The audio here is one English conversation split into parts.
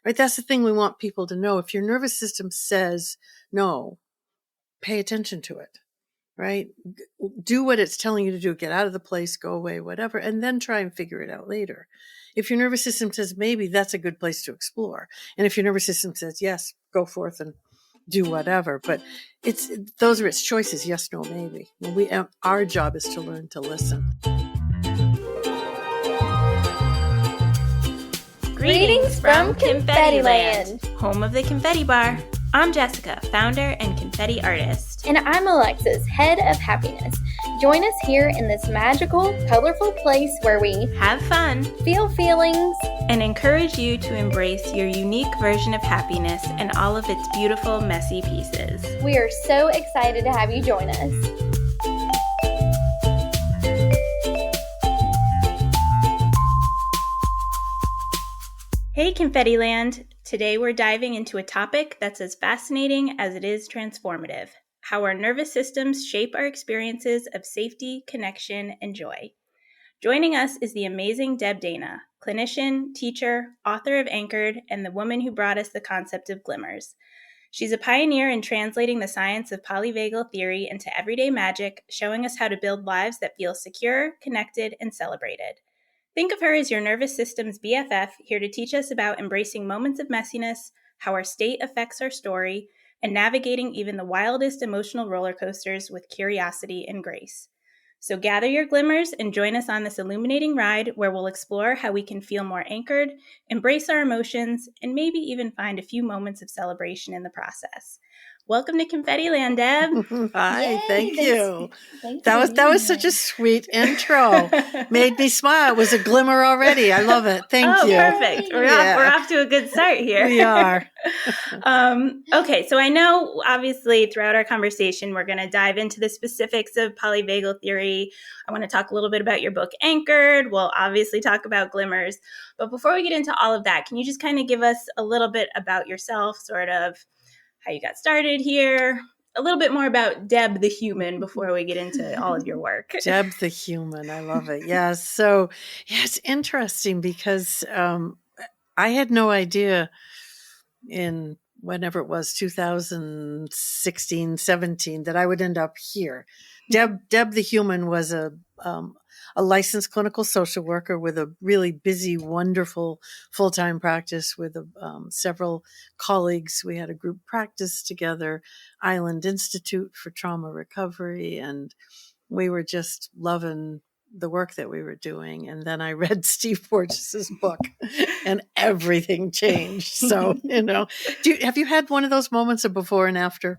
right? That's the thing we want people to know. If your nervous system says no, pay attention to it, right? Do what it's telling you to do. Get out of the place, go away, whatever, and then try and figure it out later. If your nervous system says maybe, that's a good place to explore. And if your nervous system says yes, go forth and do whatever. But those are its choices. Yes, no, maybe. Our job is to learn to listen. Greetings from Confetti Land, home of the Confetti Bar. I'm Jessica, founder and confetti artist. And I'm Alexis, head of happiness. Join us here in this magical, colorful place where we have fun, feel feelings, and encourage you to embrace your unique version of happiness and all of its beautiful, messy pieces. We are so excited to have you join us. Hey Confetti Land! Today we're diving into a topic that's as fascinating as it is transformative: how our nervous systems shape our experiences of safety, connection, and joy. Joining us is the amazing Deb Dana, clinician, teacher, author of Anchored, and the woman who brought us the concept of glimmers. She's a pioneer in translating the science of polyvagal theory into everyday magic, showing us how to build lives that feel secure, connected, and celebrated. Think of her as your nervous system's BFF, here to teach us about embracing moments of messiness, how our state affects our story, and navigating even the wildest emotional roller coasters with curiosity and grace. So gather your glimmers and join us on this illuminating ride where we'll explore how we can feel more anchored, embrace our emotions, and maybe even find a few moments of celebration in the process. Welcome to Confetti Land, Deb. Hi, Yay, thank you. Thanks That was such a sweet intro. Made me smile. It was a glimmer already. I love it. Thank you. Perfect. We're off to a good start here. We are. Okay, so I know obviously throughout our conversation we're going to dive into the specifics of polyvagal theory. I want to talk a little bit about your book Anchored. We'll obviously talk about glimmers. But before we get into all of that, can you just kind of give us a little bit about yourself, sort of how you got started here, a little bit more about Deb the human before we get into all of your work. Deb the human. I love it. Yeah. So, it's interesting because I had no idea in whenever it was 2016, 17 that I would end up here. Deb the human was a licensed clinical social worker with a really busy, wonderful full-time practice with several colleagues. We had a group practice together, Island Institute for Trauma Recovery, and we were just loving the work that we were doing. And then I read Steve Porges's book and everything changed. So, have you had one of those moments, a before and after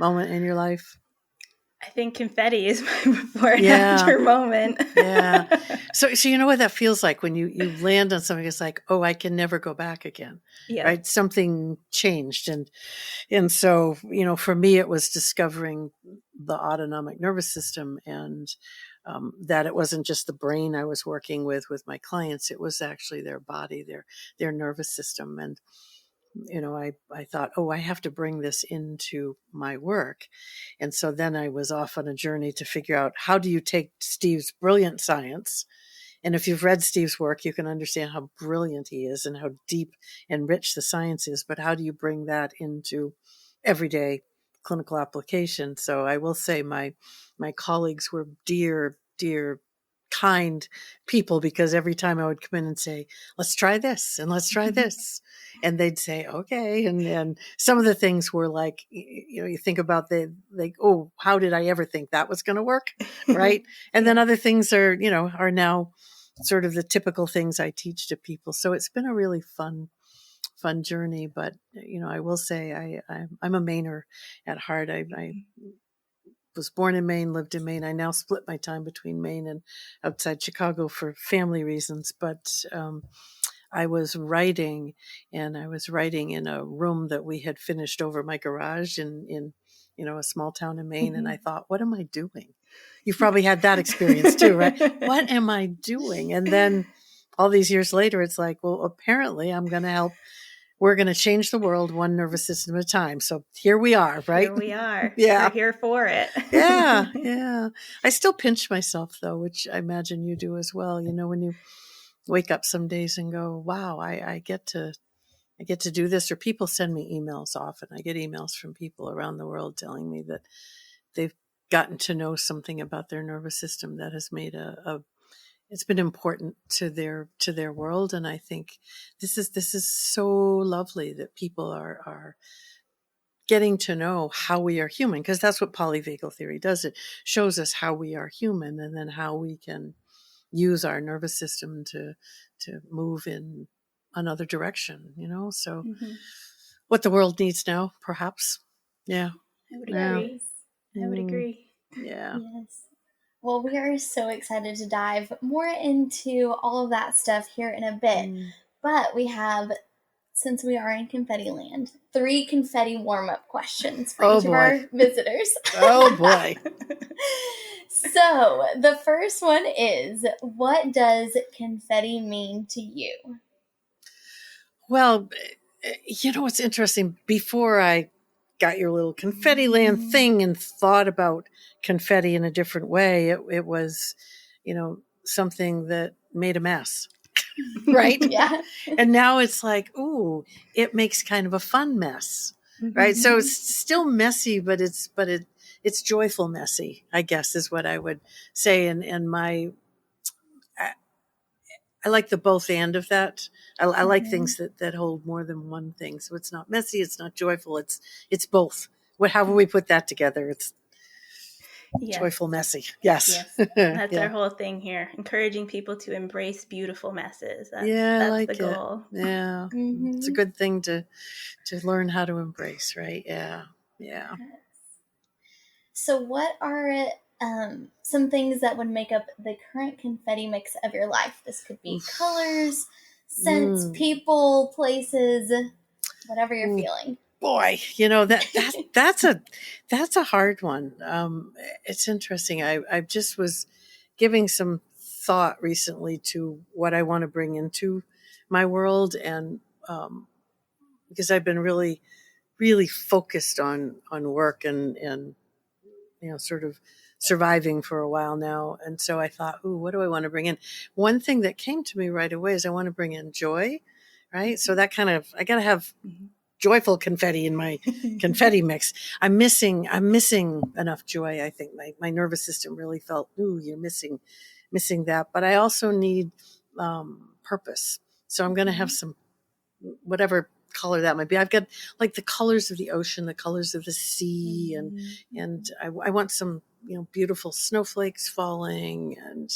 moment in your life? I think confetti is my before and after moment. Yeah. So you know what that feels like when you land on something. It's like, oh, I can never go back again. Yeah. Right. Something changed. And so, for me, it was discovering the autonomic nervous system and that it wasn't just the brain I was working with my clients. It was actually their body, their nervous system. And I thought, oh, I have to bring this into my work. And so then I was off on a journey to figure out, how do you take Steve's brilliant science? And if you've read Steve's work, you can understand how brilliant he is and how deep and rich the science is. But how do you bring that into everyday clinical application? So I will say my colleagues were dear, kind people, because every time I would come in and say, let's try this and let's try this. And they'd say, okay. And then some of the things were like, you think about oh, how did I ever think that was going to work? Right. And then other things are now sort of the typical things I teach to people. So it's been a really fun journey. But, I will say I'm a Mainer at heart. I was born in Maine, lived in Maine. I now split my time between Maine and outside Chicago for family reasons. But I was writing in a room that we had finished over my garage in a small town in Maine. And I thought, what am I doing? You've probably had that experience too, right? What am I doing? And then all these years later, it's like, well, apparently I'm going to help. We're going to change the world one nervous system at a time. So here we are, right? Here we are. Yeah. We're here for it. Yeah. I still pinch myself, though, which I imagine you do as well. When you wake up some days and go, wow, I get to I get to do this, or people send me emails often. I get emails from people around the world telling me that they've gotten to know something about their nervous system that has made it's been important to their world. And I think this is so lovely that people are getting to know how we are human, because that's what polyvagal theory does. It shows us how we are human, and then how we can use our nervous system to move in another direction, so what the world needs now, perhaps. Yeah. I would Yeah. agree. I would agree. Yeah. Yes. Well, we are so excited to dive more into all of that stuff here in a bit. But we have, since we are in Confetti Land, 3 confetti warm-up questions for each of our visitors. Oh, boy. So the first one is, what does confetti mean to you? Well, it's interesting. Before I got your little Confetti Land thing and thought about confetti in a different way, it was, something that made a mess. Right? Yeah. And now it's like, ooh, it makes kind of a fun mess. Right? So it's still messy, but it's joyful messy, I guess, is what I would say. And I like the both and of that. I like things that hold more than one thing. So it's not messy, it's not joyful, it's both. However we put that together, it's joyful messy. Yes. That's our whole thing here, encouraging people to embrace beautiful messes. That's like the goal. Yeah. It's a good thing to learn how to embrace, right? Yeah. Yeah. So what are some things that would make up the current confetti mix of your life? This could be colors, scents, people, places, whatever you're feeling. Boy, that's a hard one. It's interesting. I just was giving some thought recently to what I want to bring into my world, and because I've been really, really focused on work and sort of surviving for a while now. And so I thought, ooh, what do I want to bring in? One thing that came to me right away is I want to bring in joy, right? So that I got to have joyful confetti in my confetti mix. I'm missing enough joy. I think my nervous system really felt, ooh, you're missing that. But I also need purpose. So I'm going to have some, whatever color that might be. I've got like the colors of the ocean, the colors of the sea, and I want some beautiful snowflakes falling, and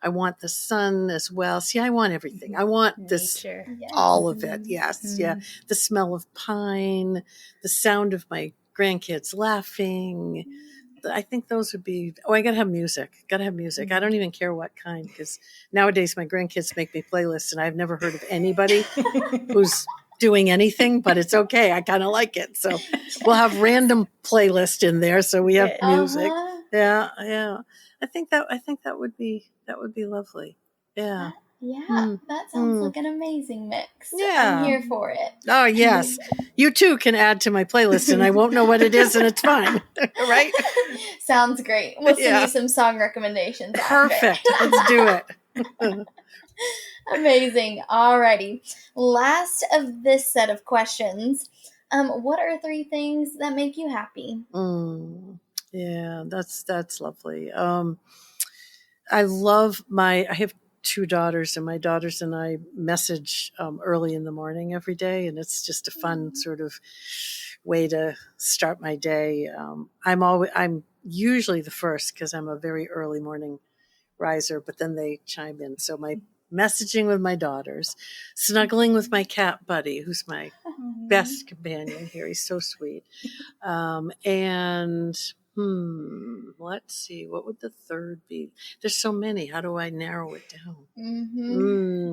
I want the sun as well. See, I want everything. I want this, all of it. Yes, yeah. The smell of pine, the sound of my grandkids laughing. I think those would be. Oh, I gotta have music. I don't even care what kind, because nowadays my grandkids make me playlists, and I've never heard of anybody who's doing anything, but it's okay. I kind of like it. So we'll have random playlist in there. So we have music. Yeah. Yeah. I think that would be lovely. Yeah. That sounds like an amazing mix. Yeah. I'm here for it. Oh, yes. You too can add to my playlist, and I won't know what it is, and it's fine. Right? Sounds great. We'll send you some song recommendations. Perfect. Let's do it. Amazing. Alrighty. Last of this set of questions. What are 3 things that make you happy? Yeah, that's lovely. I have 2 daughters, and my daughters and I message early in the morning every day, and it's just a fun sort of way to start my day. I'm usually the first, because I'm a very early morning riser, but then they chime in. So my messaging with my daughters, snuggling with my cat Buddy, who's my best companion here. He's so sweet. And let's see, what would the third be? There's so many. How do I narrow it down?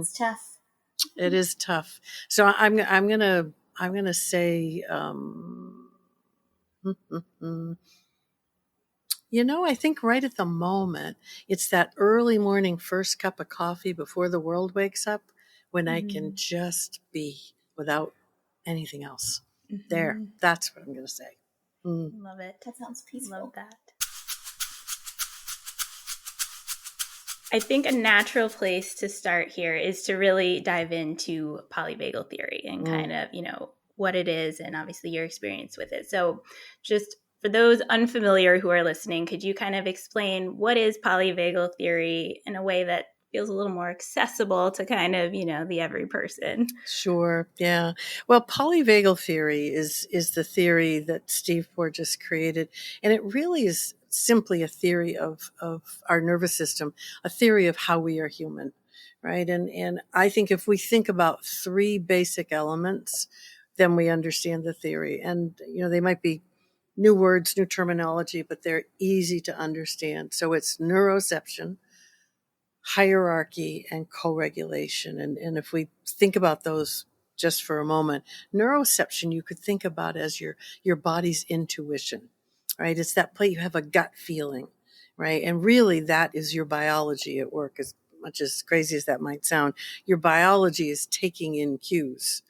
It's tough. It is tough. So I'm gonna say, I think right at the moment, it's that early morning first cup of coffee before the world wakes up, when I can just be without anything else. There, that's what I'm going to say. Love it. That sounds peaceful. Love that. I think a natural place to start here is to really dive into polyvagal theory and kind of, what it is and obviously your experience with it. So just for those unfamiliar who are listening, could you kind of explain what is polyvagal theory in a way that feels a little more accessible to kind of, the every person? Sure. Yeah. Well, polyvagal theory is the theory that Steve Porges created, and it really is simply a theory of our nervous system, a theory of how we are human, right? And I think if we think about three basic elements, then we understand the theory. And they might be new words, new terminology, but they're easy to understand. So it's neuroception, hierarchy, and co-regulation. And if we think about those just for a moment, neuroception you could think about as your body's intuition, right? It's that place you have a gut feeling, right? And really that is your biology at work. As much as crazy as that might sound, your biology is taking in cues.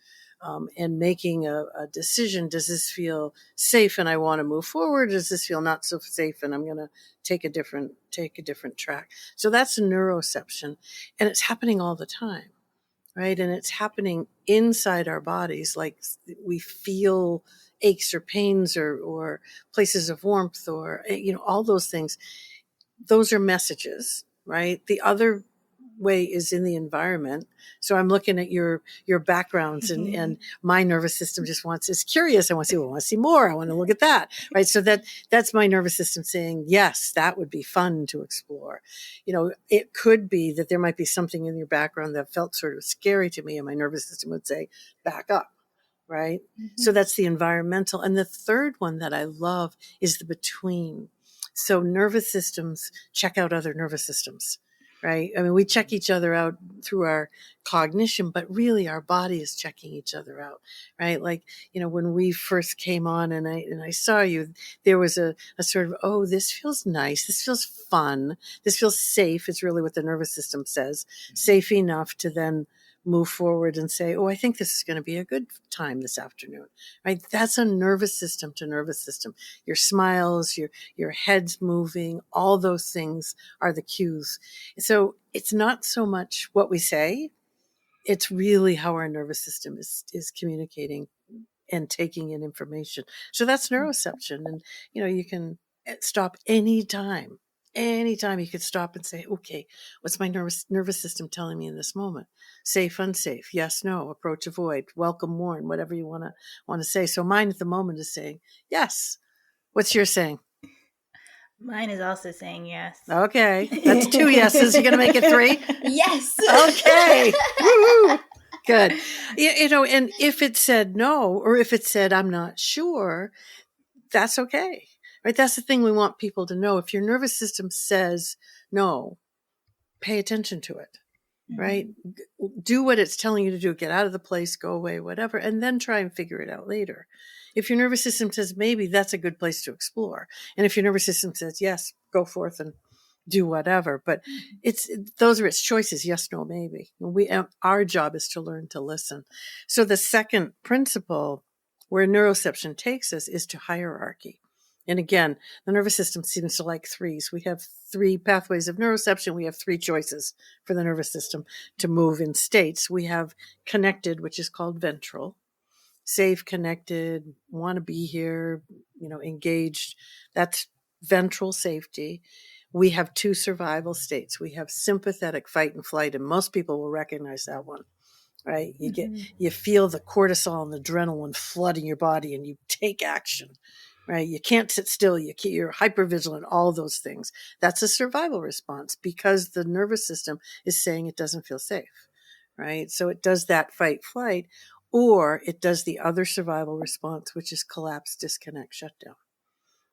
And making a decision. Does this feel safe and I want to move forward? Does this feel not so safe and I'm going to take a different track? So that's neuroception, and it's happening all the time, right? And it's happening inside our bodies. Like we feel aches or pains or places of warmth or, all those things. Those are messages, right? The other way is in the environment. So I'm looking at your backgrounds and my nervous system is curious. I want to see more. I want to look at that. Right. So that's my nervous system saying, yes, that would be fun to explore. It could be that there might be something in your background that felt sort of scary to me, and my nervous system would say, back up. Right. Mm-hmm. So that's the environmental. And the third one that I love is the between. So nervous systems check out other nervous systems. Right. I mean, we check each other out through our cognition, but really our body is checking each other out. Right. Like, when we first came on and I saw you, there was a sort of, oh, this feels nice. This feels fun. This feels safe. It's really what the nervous system says. Safe enough to then move forward and say, oh, I think this is going to be a good time this afternoon, right? That's a nervous system to nervous system. Your smiles, your head's moving, all those things are the cues. So it's not so much what we say, it's really how our nervous system is communicating and taking in information. So that's neuroception. And, you can stop anytime. Anytime you could stop and say, okay, what's my nervous system telling me in this moment? Safe, unsafe, yes, no, approach, avoid, welcome, warn, whatever you want to say. So mine at the moment is saying, yes. What's yours saying? Mine is also saying yes. Okay. That's 2 yeses. You're going to make it 3? Yes. Okay. Woo-hoo. Good. And if it said no, or if it said, I'm not sure, that's okay. Right? That's the thing we want people to know. If your nervous system says no, pay attention to it. Right? Do what it's telling you to do. Get out of the place, go away, whatever, and then try and figure it out later. If your nervous system says maybe, that's a good place to explore. And if your nervous system says yes, go forth and do whatever. But those are its choices. Yes, no, maybe. Our job is to learn to listen. So the second principle where neuroception takes us is to hierarchy. And again, the nervous system seems to like threes. We have 3 pathways of neuroception. We have 3 choices for the nervous system to move in states. We have connected, which is called ventral. Safe, connected, want to be here, engaged. That's ventral safety. We have 2 survival states. We have sympathetic, fight and flight, and most people will recognize that one. Right? You feel the cortisol and the adrenaline flooding your body and you take action. Right? You can't sit still. You're hypervigilant, all those things. That's a survival response because the nervous system is saying it doesn't feel safe. Right? So it does that fight, flight, or it does the other survival response, which is collapse, disconnect, shutdown.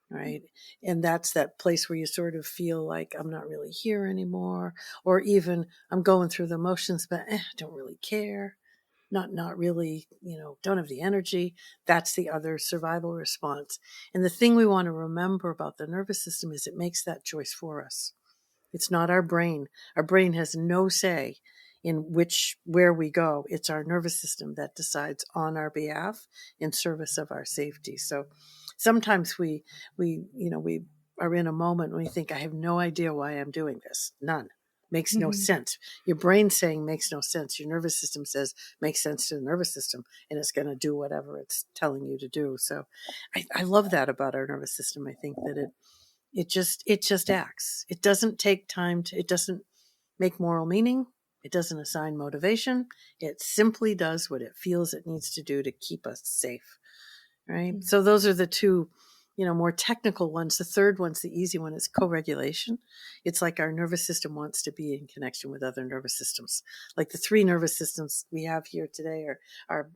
Right? And that's that place where you sort of feel like I'm not really here anymore, or even I'm going through the motions, but I don't really care. Not really, don't have the energy. That's the other survival response. And the thing we want to remember about the nervous system is it makes that choice for us. It's not our brain. Our brain has no say in where we go. It's our nervous system that decides on our behalf in service of our safety. So sometimes we are in a moment when we think, I have no idea why I'm doing this. None. makes no sense. Your brain's saying makes no sense. Your nervous system says makes sense to the nervous system, and it's going to do whatever it's telling you to do. So I love that about our nervous system. I think that it just acts. It doesn't take time it doesn't make moral meaning. It doesn't assign motivation. It simply does what it feels it needs to do to keep us safe. Right. Mm-hmm. So those are the two, more technical ones. The third one's the easy one. Is co-regulation. It's like our nervous system wants to be in connection with other nervous systems. Like the three nervous systems we have here today are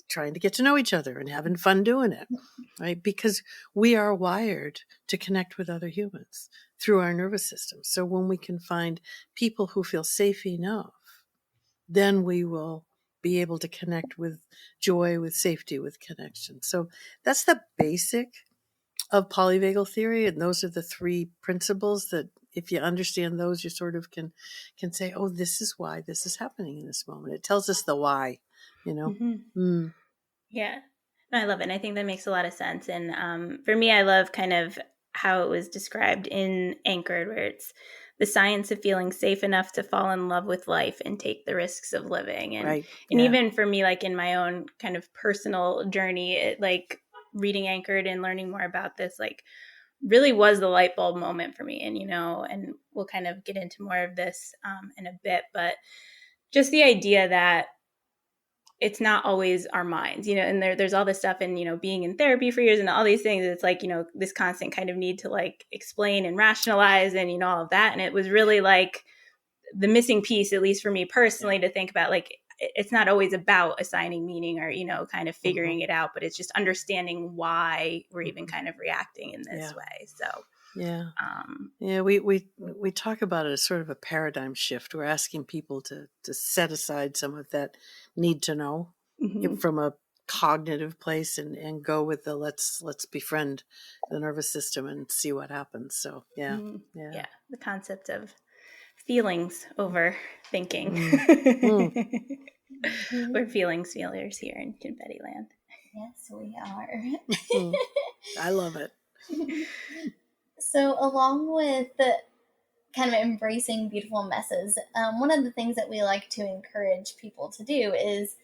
trying to get to know each other and having fun doing it, right? Because we are wired to connect with other humans through our nervous system. So when we can find people who feel safe enough, then we will be able to connect with joy, with safety, with connection. So that's the basic of polyvagal theory. And those are the three principles that if you understand those, you sort of can say, oh, this is why this is happening in this moment. It tells us the why, Yeah. No, I love it. And I think that makes a lot of sense. And for me, I love kind of how it was described in Anchored, where it's the science of feeling safe enough to fall in love with life and take the risks of living. And, right. And even for me, like in my own kind of personal journey, like reading Anchored and learning more about this, like really was the light bulb moment for me. And, and we'll kind of get into more of this in a bit, but just the idea that it's not always our minds, and there's all this stuff and, being in therapy for years and all these things, it's like, this constant kind of need to like explain and rationalize and, all of that. And it was really like the missing piece, at least for me personally, to think about, like, it's not always about assigning meaning or, kind of figuring it out, but it's just understanding why we're even kind of reacting in this way. So we talk about it as sort of a paradigm shift. We're asking people to set aside some of that need to know from a cognitive place and go with the let's befriend the nervous system and see what happens. So the concept of feelings over thinking. We're feelings feelers here in Confetti Land. Yes, we are. I love it. So along with the kind of embracing beautiful messes, one of the things that we like to encourage people to do is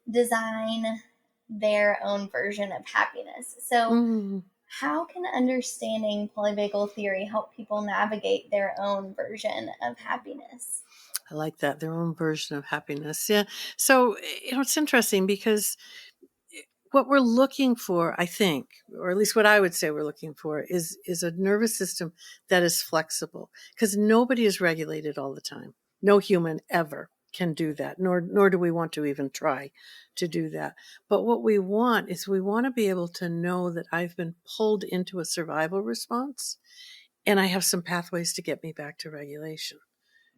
design their own version of happiness. So how can understanding polyvagal theory help people navigate their own version of happiness? I like that, their own version of happiness. Yeah. So, it's interesting because what we're looking for, I think, or at least what I would say we're looking for is a nervous system that is flexible, because nobody is regulated all the time. No human ever can do that, nor do we want to even try to do that. But what we want is we want to be able to know that I've been pulled into a survival response and I have some pathways to get me back to regulation.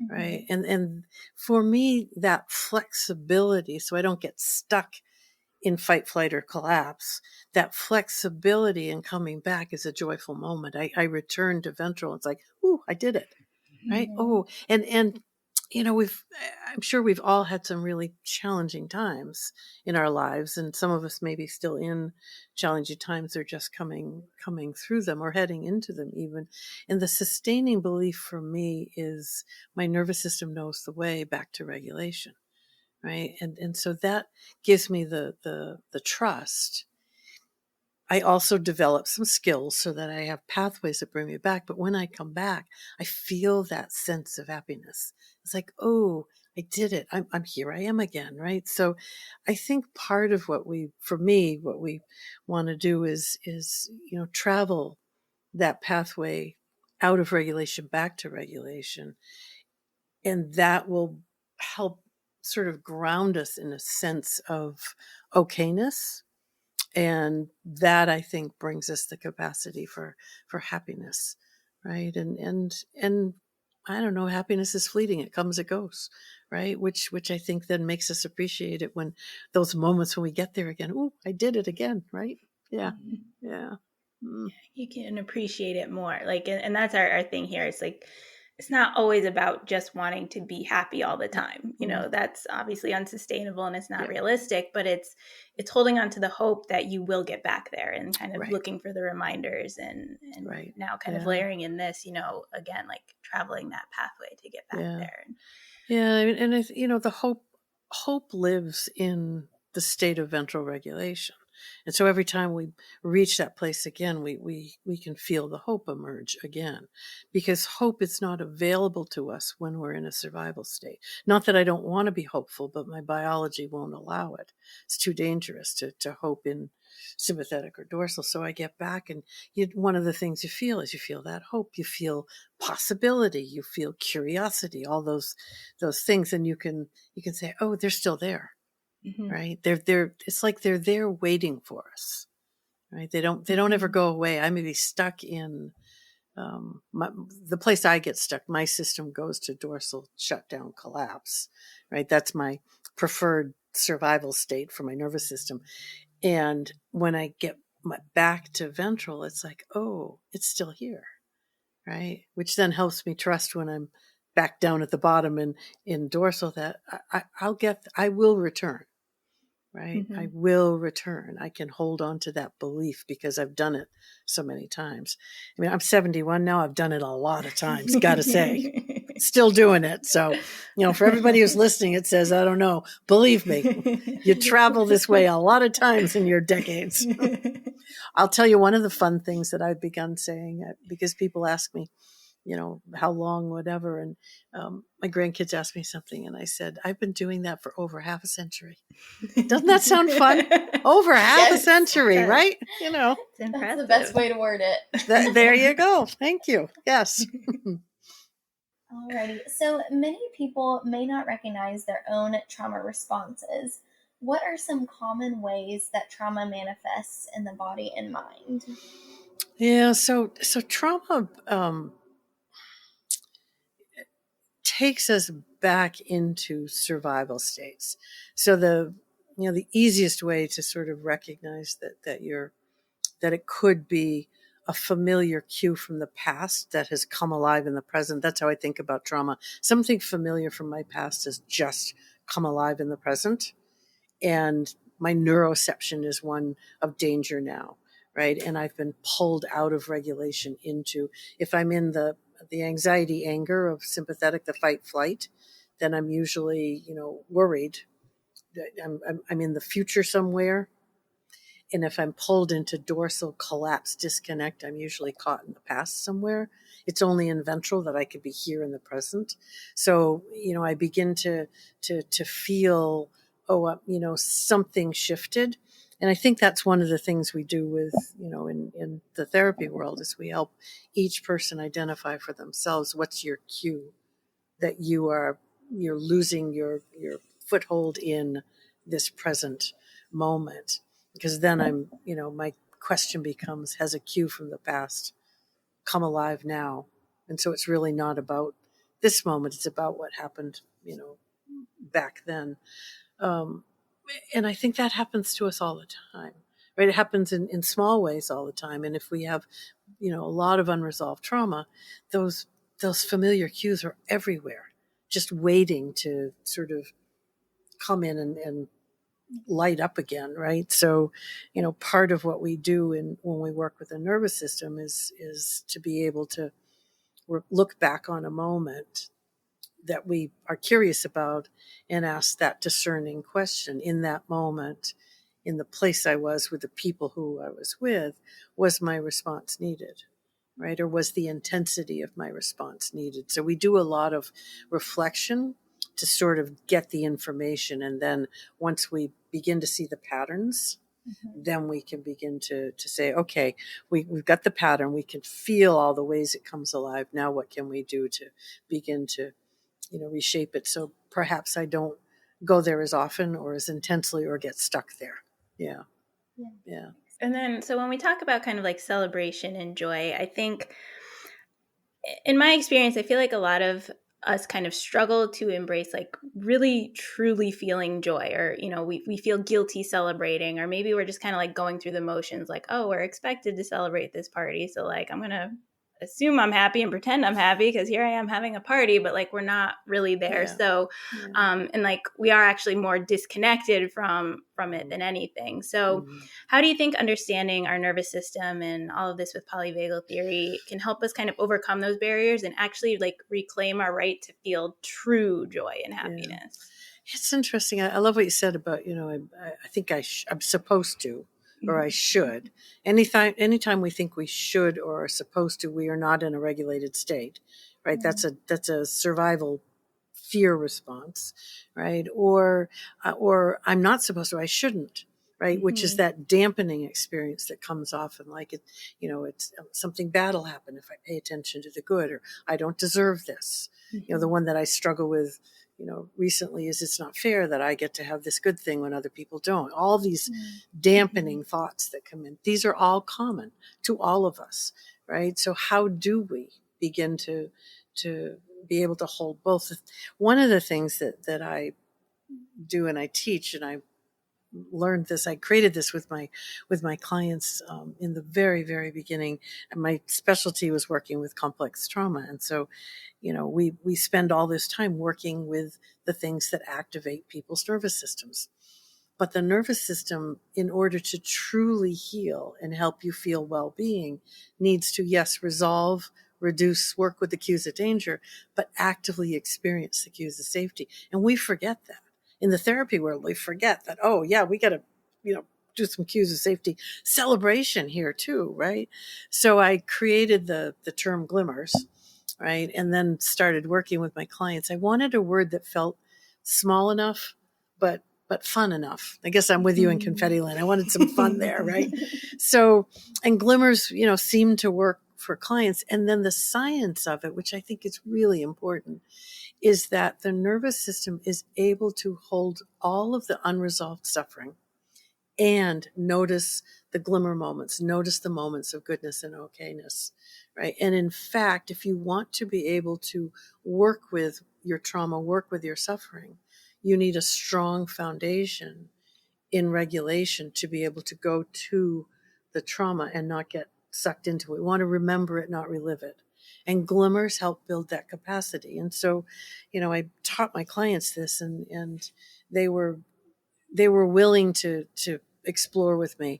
Right. And for me, that flexibility, so I don't get stuck in fight, flight, or collapse, that flexibility in coming back is a joyful moment. I return to ventral. It's like, ooh, I did it. Right. Oh, and I'm sure we've all had some really challenging times in our lives, and some of us may be still in challenging times or just coming through them or heading into them even. And the sustaining belief for me is my nervous system knows the way back to regulation. Right. And so that gives me the trust. I also develop some skills so that I have pathways that bring me back. But when I come back, I feel that sense of happiness. It's like, oh, I did it. I'm here. I am again. Right. So I think part of what we want to do is, travel that pathway out of regulation back to regulation. And that will help sort of ground us in a sense of okayness. And that, I think, brings us the capacity for happiness, right? And I don't know, happiness is fleeting. It comes, it goes, right? Which I think then makes us appreciate it when those moments when we get there again. Ooh, I did it again, right? Yeah, yeah. You can appreciate it more. Like, and that's our thing here. It's like, it's not always about just wanting to be happy all the time. You know, that's obviously unsustainable and it's not realistic, but it's holding on to the hope that you will get back there and kind of looking for the reminders and now kind of layering in this, you know, again, like traveling that pathway to get back there. Yeah. And you know, the hope lives in the state of ventral regulation. And so every time we reach that place again, we can feel the hope emerge again, because hope is not available to us when we're in a survival state. Not that I don't want to be hopeful, but my biology won't allow it. It's too dangerous to hope in sympathetic or dorsal. So I get back, and one of the things you feel is you feel that hope, you feel possibility, you feel curiosity, all those things, and you can say, oh, they're still there. Right. They're it's like they're there waiting for us. Right. They don't ever go away. I may be stuck in the place I get stuck. My system goes to dorsal shutdown collapse. Right. That's my preferred survival state for my nervous system. And when I get back to ventral, it's like, oh, it's still here. Right. Which then helps me trust when I'm back down at the bottom and in dorsal that I will return. Right. I will return. I can hold on to that belief because I've done it so many times. I mean, I'm 71 now. I've done it a lot of times, got to say. Still doing it. So, you know, for everybody who's listening, it says, I don't know. Believe me, you travel this way a lot of times in your decades. I'll tell you one of the fun things that I've begun saying, because people ask me, you know, how long, whatever. And my grandkids asked me something, and I said, I've been doing that for over half a century. Doesn't that sound fun? Over half a century, right? You know, that's the best way to word it. There you go. Thank you. Yes. Alrighty. So many people may not recognize their own trauma responses. What are some common ways that trauma manifests in the body and mind? Yeah. So trauma takes us back into survival states. So the easiest way to sort of recognize that it could be a familiar cue from the past that has come alive in the present. That's how I think about trauma. Something familiar from my past has just come alive in the present. And my neuroception is one of danger now, right? And I've been pulled out of regulation into, if I'm in the anxiety, anger of sympathetic, the fight, flight, then I'm usually, worried. I'm in the future somewhere. And if I'm pulled into dorsal collapse, disconnect, I'm usually caught in the past somewhere. It's only in ventral that I could be here in the present. So, I begin to feel, something shifted. And I think that's one of the things we do with, in the therapy world is we help each person identify for themselves what's your cue that you're losing your foothold in this present moment. Because then my question becomes, has a cue from the past come alive now? And so it's really not about this moment. It's about what happened, back then. And I think that happens to us all the time, right? It happens in small ways all the time. And if we have, a lot of unresolved trauma, those familiar cues are everywhere, just waiting to sort of come in and light up again, right? So, part of what we do when we work with the nervous system is to be able to look back on a moment that we are curious about and ask that discerning question. In that moment, in the place I was with the people who I was with, was my response needed? Right? Or was the intensity of my response needed? So we do a lot of reflection to sort of get the information. And then once we begin to see the patterns, then we can begin to say, okay, we've got the pattern. We can feel all the ways it comes alive. Now what can we do to begin to, reshape it? So perhaps I don't go there as often or as intensely or get stuck there. Yeah. And then, so when we talk about kind of like celebration and joy, I think in my experience, I feel like a lot of us kind of struggle to embrace like really truly feeling joy, or, we feel guilty celebrating, or maybe we're just kind of like going through the motions like, oh, we're expected to celebrate this party. So like, I'm going to assume I'm happy and pretend I'm happy because here I am having a party, but like we're not really there. Yeah. So, and like we are actually more disconnected from it than anything. So, how do you think understanding our nervous system and all of this with polyvagal theory can help us kind of overcome those barriers and actually like reclaim our right to feel true joy and happiness? It's interesting. I love what you said about, I think I'm supposed to, or I should. Anytime we think we should or are supposed to, we are not in a regulated state, right? That's a survival fear response, right? Or I'm not supposed to, I shouldn't, right? Which is that dampening experience that comes often, like it's something bad will happen if I pay attention to the good, or I don't deserve this. The one that I struggle with, recently is it's not fair that I get to have this good thing when other people don't. All these dampening thoughts that come in, these are all common to all of us, right? So how do we begin to be able to hold both? One of the things that I do and I teach, and I learned this, I created this with my clients in the very, very beginning. And my specialty was working with complex trauma. And so, we spend all this time working with the things that activate people's nervous systems. But the nervous system, in order to truly heal and help you feel well-being, needs to, yes, resolve, reduce, work with the cues of danger, but actively experience the cues of safety. And we forget that. In the therapy world, we forget that, oh, yeah, we got to, do some cues of safety celebration here too, right? So I created the term glimmers, right? And then started working with my clients. I wanted a word that felt small enough, but fun enough. I guess I'm with you in Confetti Land. I wanted some fun there, right? So, and glimmers, seem to work for clients. And then the science of it, which I think is really important, is that the nervous system is able to hold all of the unresolved suffering and notice the glimmer moments, notice the moments of goodness and okayness, right? And in fact, if you want to be able to work with your trauma, work with your suffering, you need a strong foundation in regulation to be able to go to the trauma and not get sucked into it. We want to remember it, not relive it. And glimmers help build that capacity. And so, I taught my clients this, and they were willing to explore with me,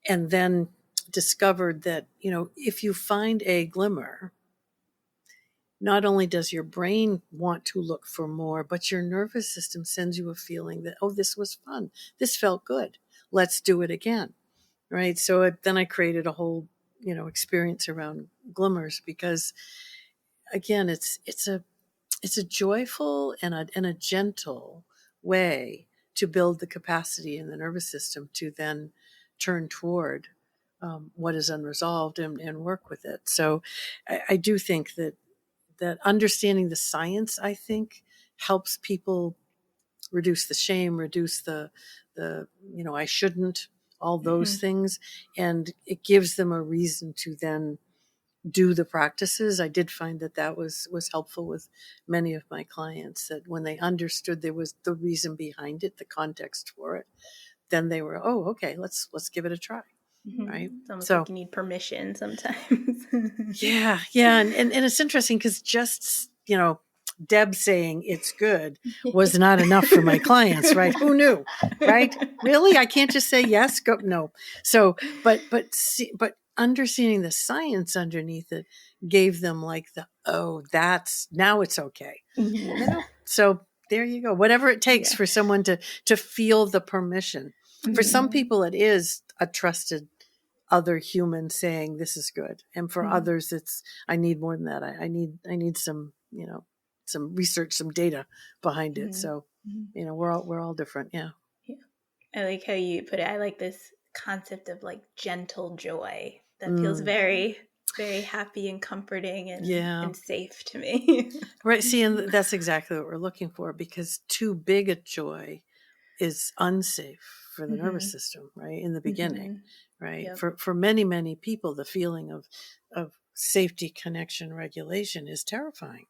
and then discovered that, if you find a glimmer, not only does your brain want to look for more, but your nervous system sends you a feeling that, oh, this was fun. This felt good. Let's do it again. Right. So then I created a whole, experience around glimmers, because again, it's a joyful and a gentle way to build the capacity in the nervous system to then turn toward what is unresolved and work with it. So I do think that understanding the science, I think, helps people reduce the shame, reduce the I shouldn't, all those things, and it gives them a reason to then do the practices. I did find that was helpful with many of my clients, that when they understood there was the reason behind it, the context for it, then they were, oh, okay, let's give it a try. Right. It's almost like you need permission sometimes. Yeah. And it's interesting because just, Deb saying it's good was not enough for my clients, right? Who knew, right? Really? I can't just say yes, go, no. So, but understanding the science underneath it gave them like now it's okay. So there you go. Whatever it takes for someone to feel the permission. For some people, it is a trusted other human saying this is good, and for others, it's I need more than that. I need some some research, some data behind it. So we're all different. Yeah. I like how you put it. I like this concept of like gentle joy that feels very, very happy and comforting and safe to me. Right. See, and that's exactly what we're looking for, because too big a joy is unsafe for the nervous system, right? In the beginning, right? Yep. For many, many people, the feeling of safety, connection, regulation is terrifying,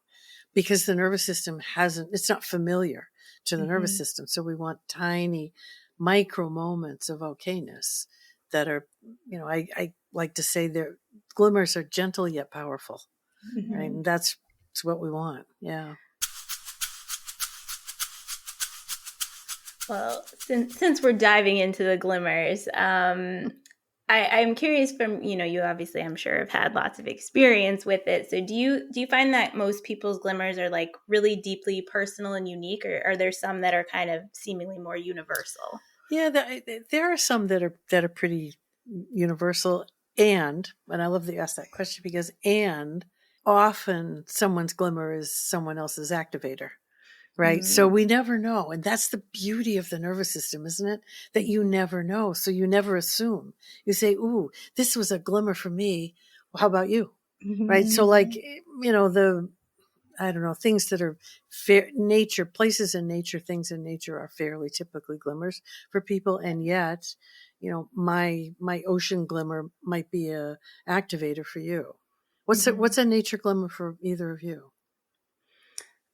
because the nervous system it's not familiar to the nervous system. So we want tiny micro moments of okayness that are, I like to say their glimmers are gentle yet powerful, right? And that's what we want. Yeah. Well, since we're diving into the glimmers, I'm curious from, you obviously, I'm sure, have had lots of experience with it. So do you find that most people's glimmers are like really deeply personal and unique, or are there some that are kind of seemingly more universal? Yeah, there are some that are pretty universal, and I love that you asked that question because often someone's glimmer is someone else's activator. Right. So we never know. And that's the beauty of the nervous system, isn't it? That you never know. So you never assume. You say, ooh, this was a glimmer for me. Well, how about you? Right. So like, I don't know, things that are nature, places in nature, things in nature are fairly typically glimmers for people. And yet, my ocean glimmer might be a activator for you. What's a nature glimmer for either of you?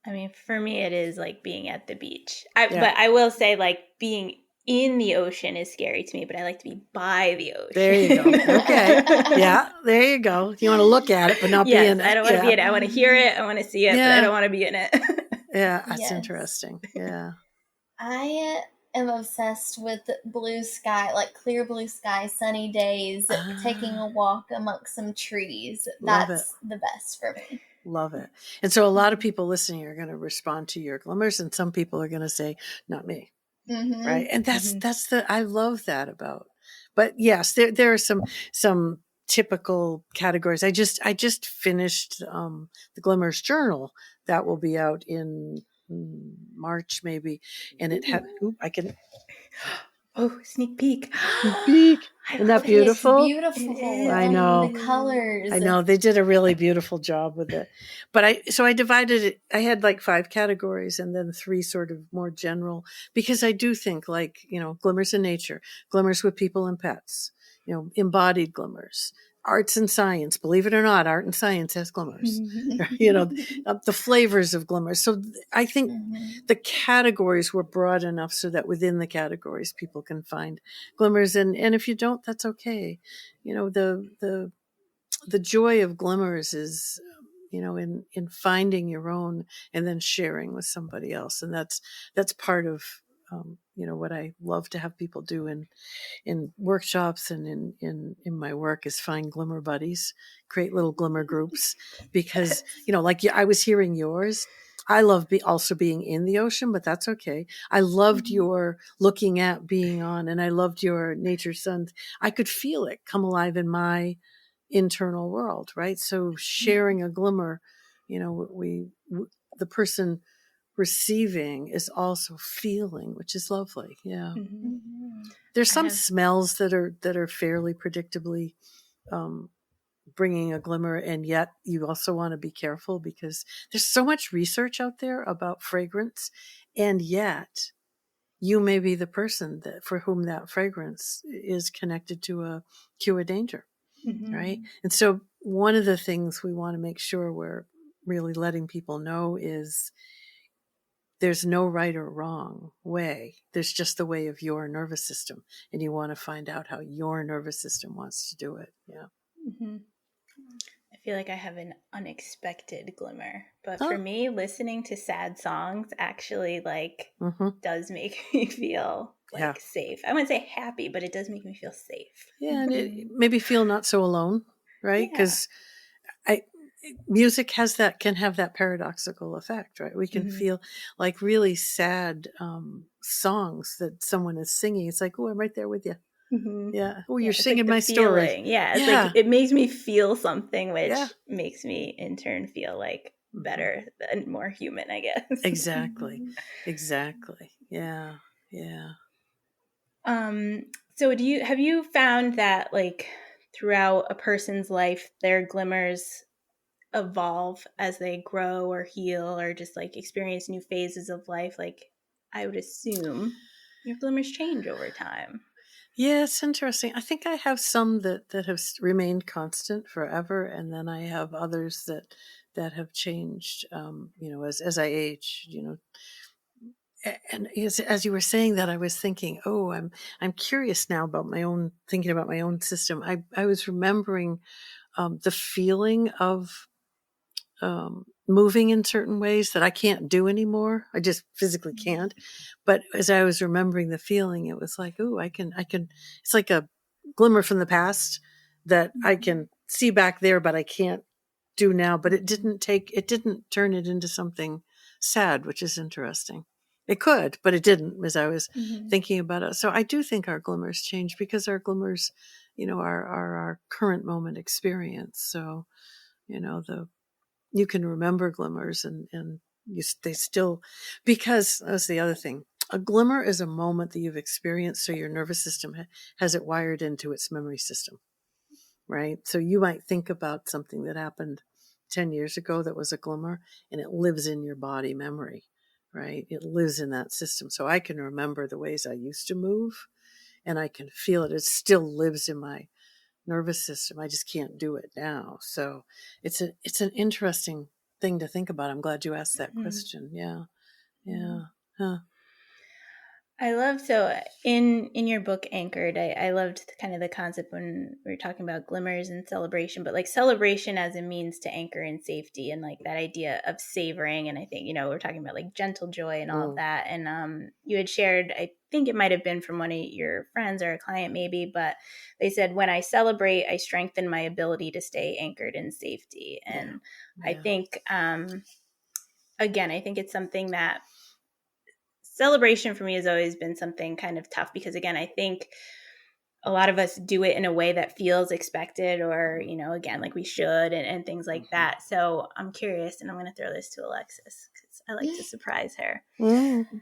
I mean, for me, it is like being at the beach. Yeah. But I will say, like, being in the ocean is scary to me, but I like to be by the ocean. There you go. Okay. Yeah, there you go. You want to look at it, but not be in it. I don't want to be in it. I want to hear it. I want to see it, but I don't want to be in it. Yeah, that's interesting. Yeah. I am obsessed with blue sky, like clear blue sky, sunny days, taking a walk amongst some trees. That's the best for me. Love it. And so a lot of people listening are going to respond to your glimmers, and some people are going to say, not me. Right. And that's I love that about, but yes, there are some typical categories. I just finished, the Glimmers journal that will be out in March maybe. And it had, sneak peek. Isn't that beautiful? It's beautiful. I know. The colors. I know they did a really beautiful job with it. But I divided it. I had like 5 categories and then 3 sort of more general, because I do think like, glimmers in nature, glimmers with people and pets, embodied glimmers, arts and science. Believe it or not, art and science has glimmers, the flavors of glimmers. So I think the categories were broad enough so that within the categories people can find glimmers. And if you don't, that's okay. The joy of glimmers is, in finding your own and then sharing with somebody else. And that's part of, what I love to have people do in workshops and in my work is find glimmer buddies, create little glimmer groups, because, like I was hearing yours. I love also being in the ocean, but that's okay. I loved your looking at being on, and I loved your nature suns. I could feel it come alive in my internal world, right? So sharing a glimmer, the person receiving is also feeling, which is lovely. Yeah. There's some smells that are fairly predictably bringing a glimmer, and yet you also want to be careful because there's so much research out there about fragrance, and yet you may be the person for whom that fragrance is connected to a cue of danger. Right. And so one of the things we want to make sure we're really letting people know is there's no right or wrong way. There's just the way of your nervous system. And you want to find out how your nervous system wants to do it. Yeah. I feel like I have an unexpected glimmer, but for me, listening to sad songs actually does make me feel safe. I wouldn't say happy, but it does make me feel safe. Yeah. And it maybe feel not so alone, right? Because music can have that paradoxical effect, right? We can feel like really sad songs that someone is singing. It's like, oh, I'm right there with you. Yeah. Oh, you're singing my story. Yeah. It's like it makes me feel something, which makes me in turn feel like better and more human, I guess. Exactly. Yeah. Yeah. So have you found that like throughout a person's life, their glimmers evolve as they grow or heal or just like experience new phases of life? Like I would assume your glimmers change over time. Yeah, it's interesting. I think I have some that have remained constant forever, and then I have others that have changed. As I age. And as you were saying that, I was thinking, oh, I'm curious now about thinking about my own system. I was remembering the feeling of moving in certain ways that I can't do anymore. I just physically can't. But as I was remembering the feeling, it was like, oh, I can, it's like a glimmer from the past that I can see back there, but I can't do now. But it didn't turn it into something sad, which is interesting. It could, but it didn't, as I was thinking about it. So I do think our glimmers change because our glimmers, are our current moment experience. So, you can remember glimmers and they still, because that's the other thing. A glimmer is a moment that you've experienced. So your nervous system has it wired into its memory system, right? So you might think about something that happened 10 years ago that was a glimmer, and it lives in your body memory, right? It lives in that system. So I can remember the ways I used to move, and I can feel it. It still lives in my nervous system. I just can't do it now. So it's an interesting thing to think about. I'm glad you asked that question. Yeah. Huh. I love, so in your book Anchored, I loved kind of the concept when we were talking about glimmers and celebration, but like celebration as a means to anchor in safety, and like that idea of savoring. And I think, we're talking about like gentle joy and all of that. And you had shared, I think it might have been from one of your friends or a client maybe, but they said, when I celebrate, I strengthen my ability to stay anchored in safety. And I think, again, I think it's something that celebration for me has always been something kind of tough, because again, I think a lot of us do it in a way that feels expected, or, again, like we should, and things like that. So I'm curious, and I'm going to throw this to Alexis because I like to surprise her.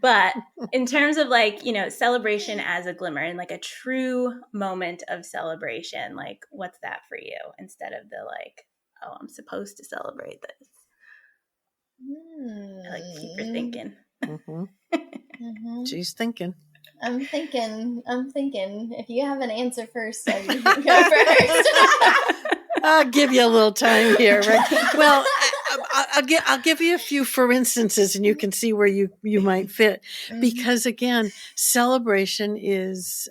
But in terms of like, celebration as a glimmer and like a true moment of celebration, like what's that for you, instead of the like, oh, I'm supposed to celebrate this? I like to keep her thinking. She's thinking. I'm thinking. If you have an answer first, so you can go first. I'll give you a little time here, right? Well, I'll give you a few for instances, and you can see where you might fit. Because again, celebration is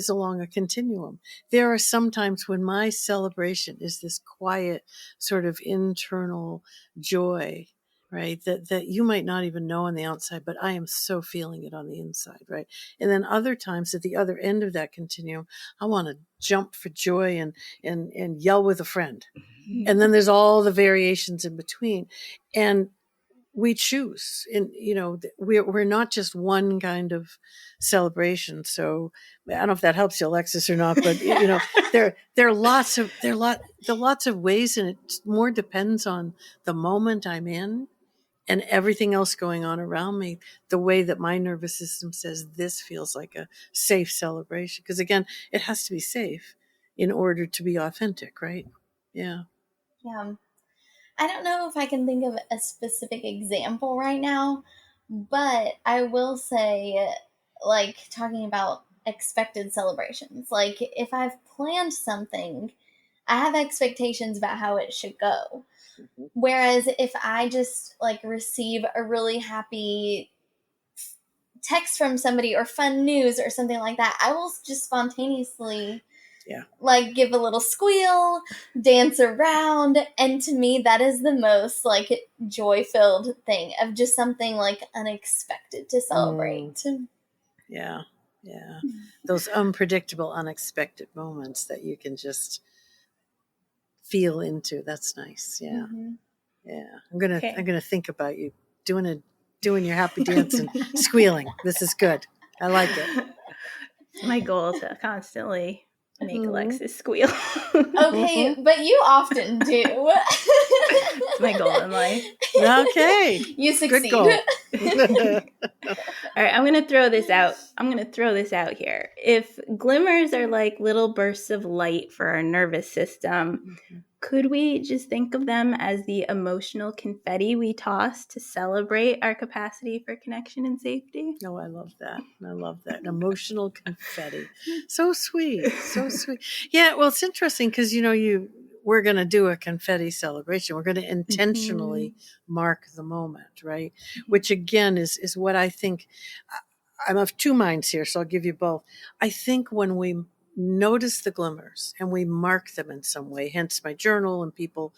along a continuum. There are some times when my celebration is this quiet sort of internal joy, right? That you might not even know on the outside, but I am so feeling it on the inside, right? And then other times at the other end of that continuum, I want to jump for joy and yell with a friend. And then there's all the variations in between. And we choose, and we're not just one kind of celebration. So I don't know if that helps you, Alexis, or not, but there are lots of ways, and it more depends on the moment I'm in and everything else going on around me, the way that my nervous system says this feels like a safe celebration. Because again, it has to be safe in order to be authentic, right? Yeah. I don't know if I can think of a specific example right now, but I will say, like, talking about expected celebrations, like if I've planned something, I have expectations about how it should go. Whereas if I just like receive a really happy text from somebody or fun news or something like that, I will just spontaneously like give a little squeal, dance around. And to me, that is the most like joy-filled thing of just something like unexpected to celebrate. Yeah. Those unpredictable, unexpected moments that you can just feel into. That's nice. Yeah. Yeah. I'm gonna think about you doing your happy dance and squealing. This is good. I like it. It's my goal to constantly make Alexis squeal. Okay, but you often do. It's my goal in life. Okay. You succeed. Good goal. All right, I'm going to throw this out here. If glimmers are like little bursts of light for our nervous system, could we just think of them as the emotional confetti we toss to celebrate our capacity for connection and safety? Oh, I love that. Emotional confetti. So sweet. So sweet. Yeah, well, it's interesting because, we're going to do a confetti celebration. We're going to intentionally mark the moment, right? Which again is what I think. I'm of two minds here, so I'll give you both. I think when we notice the glimmers and we mark them in some way, hence my journal and people,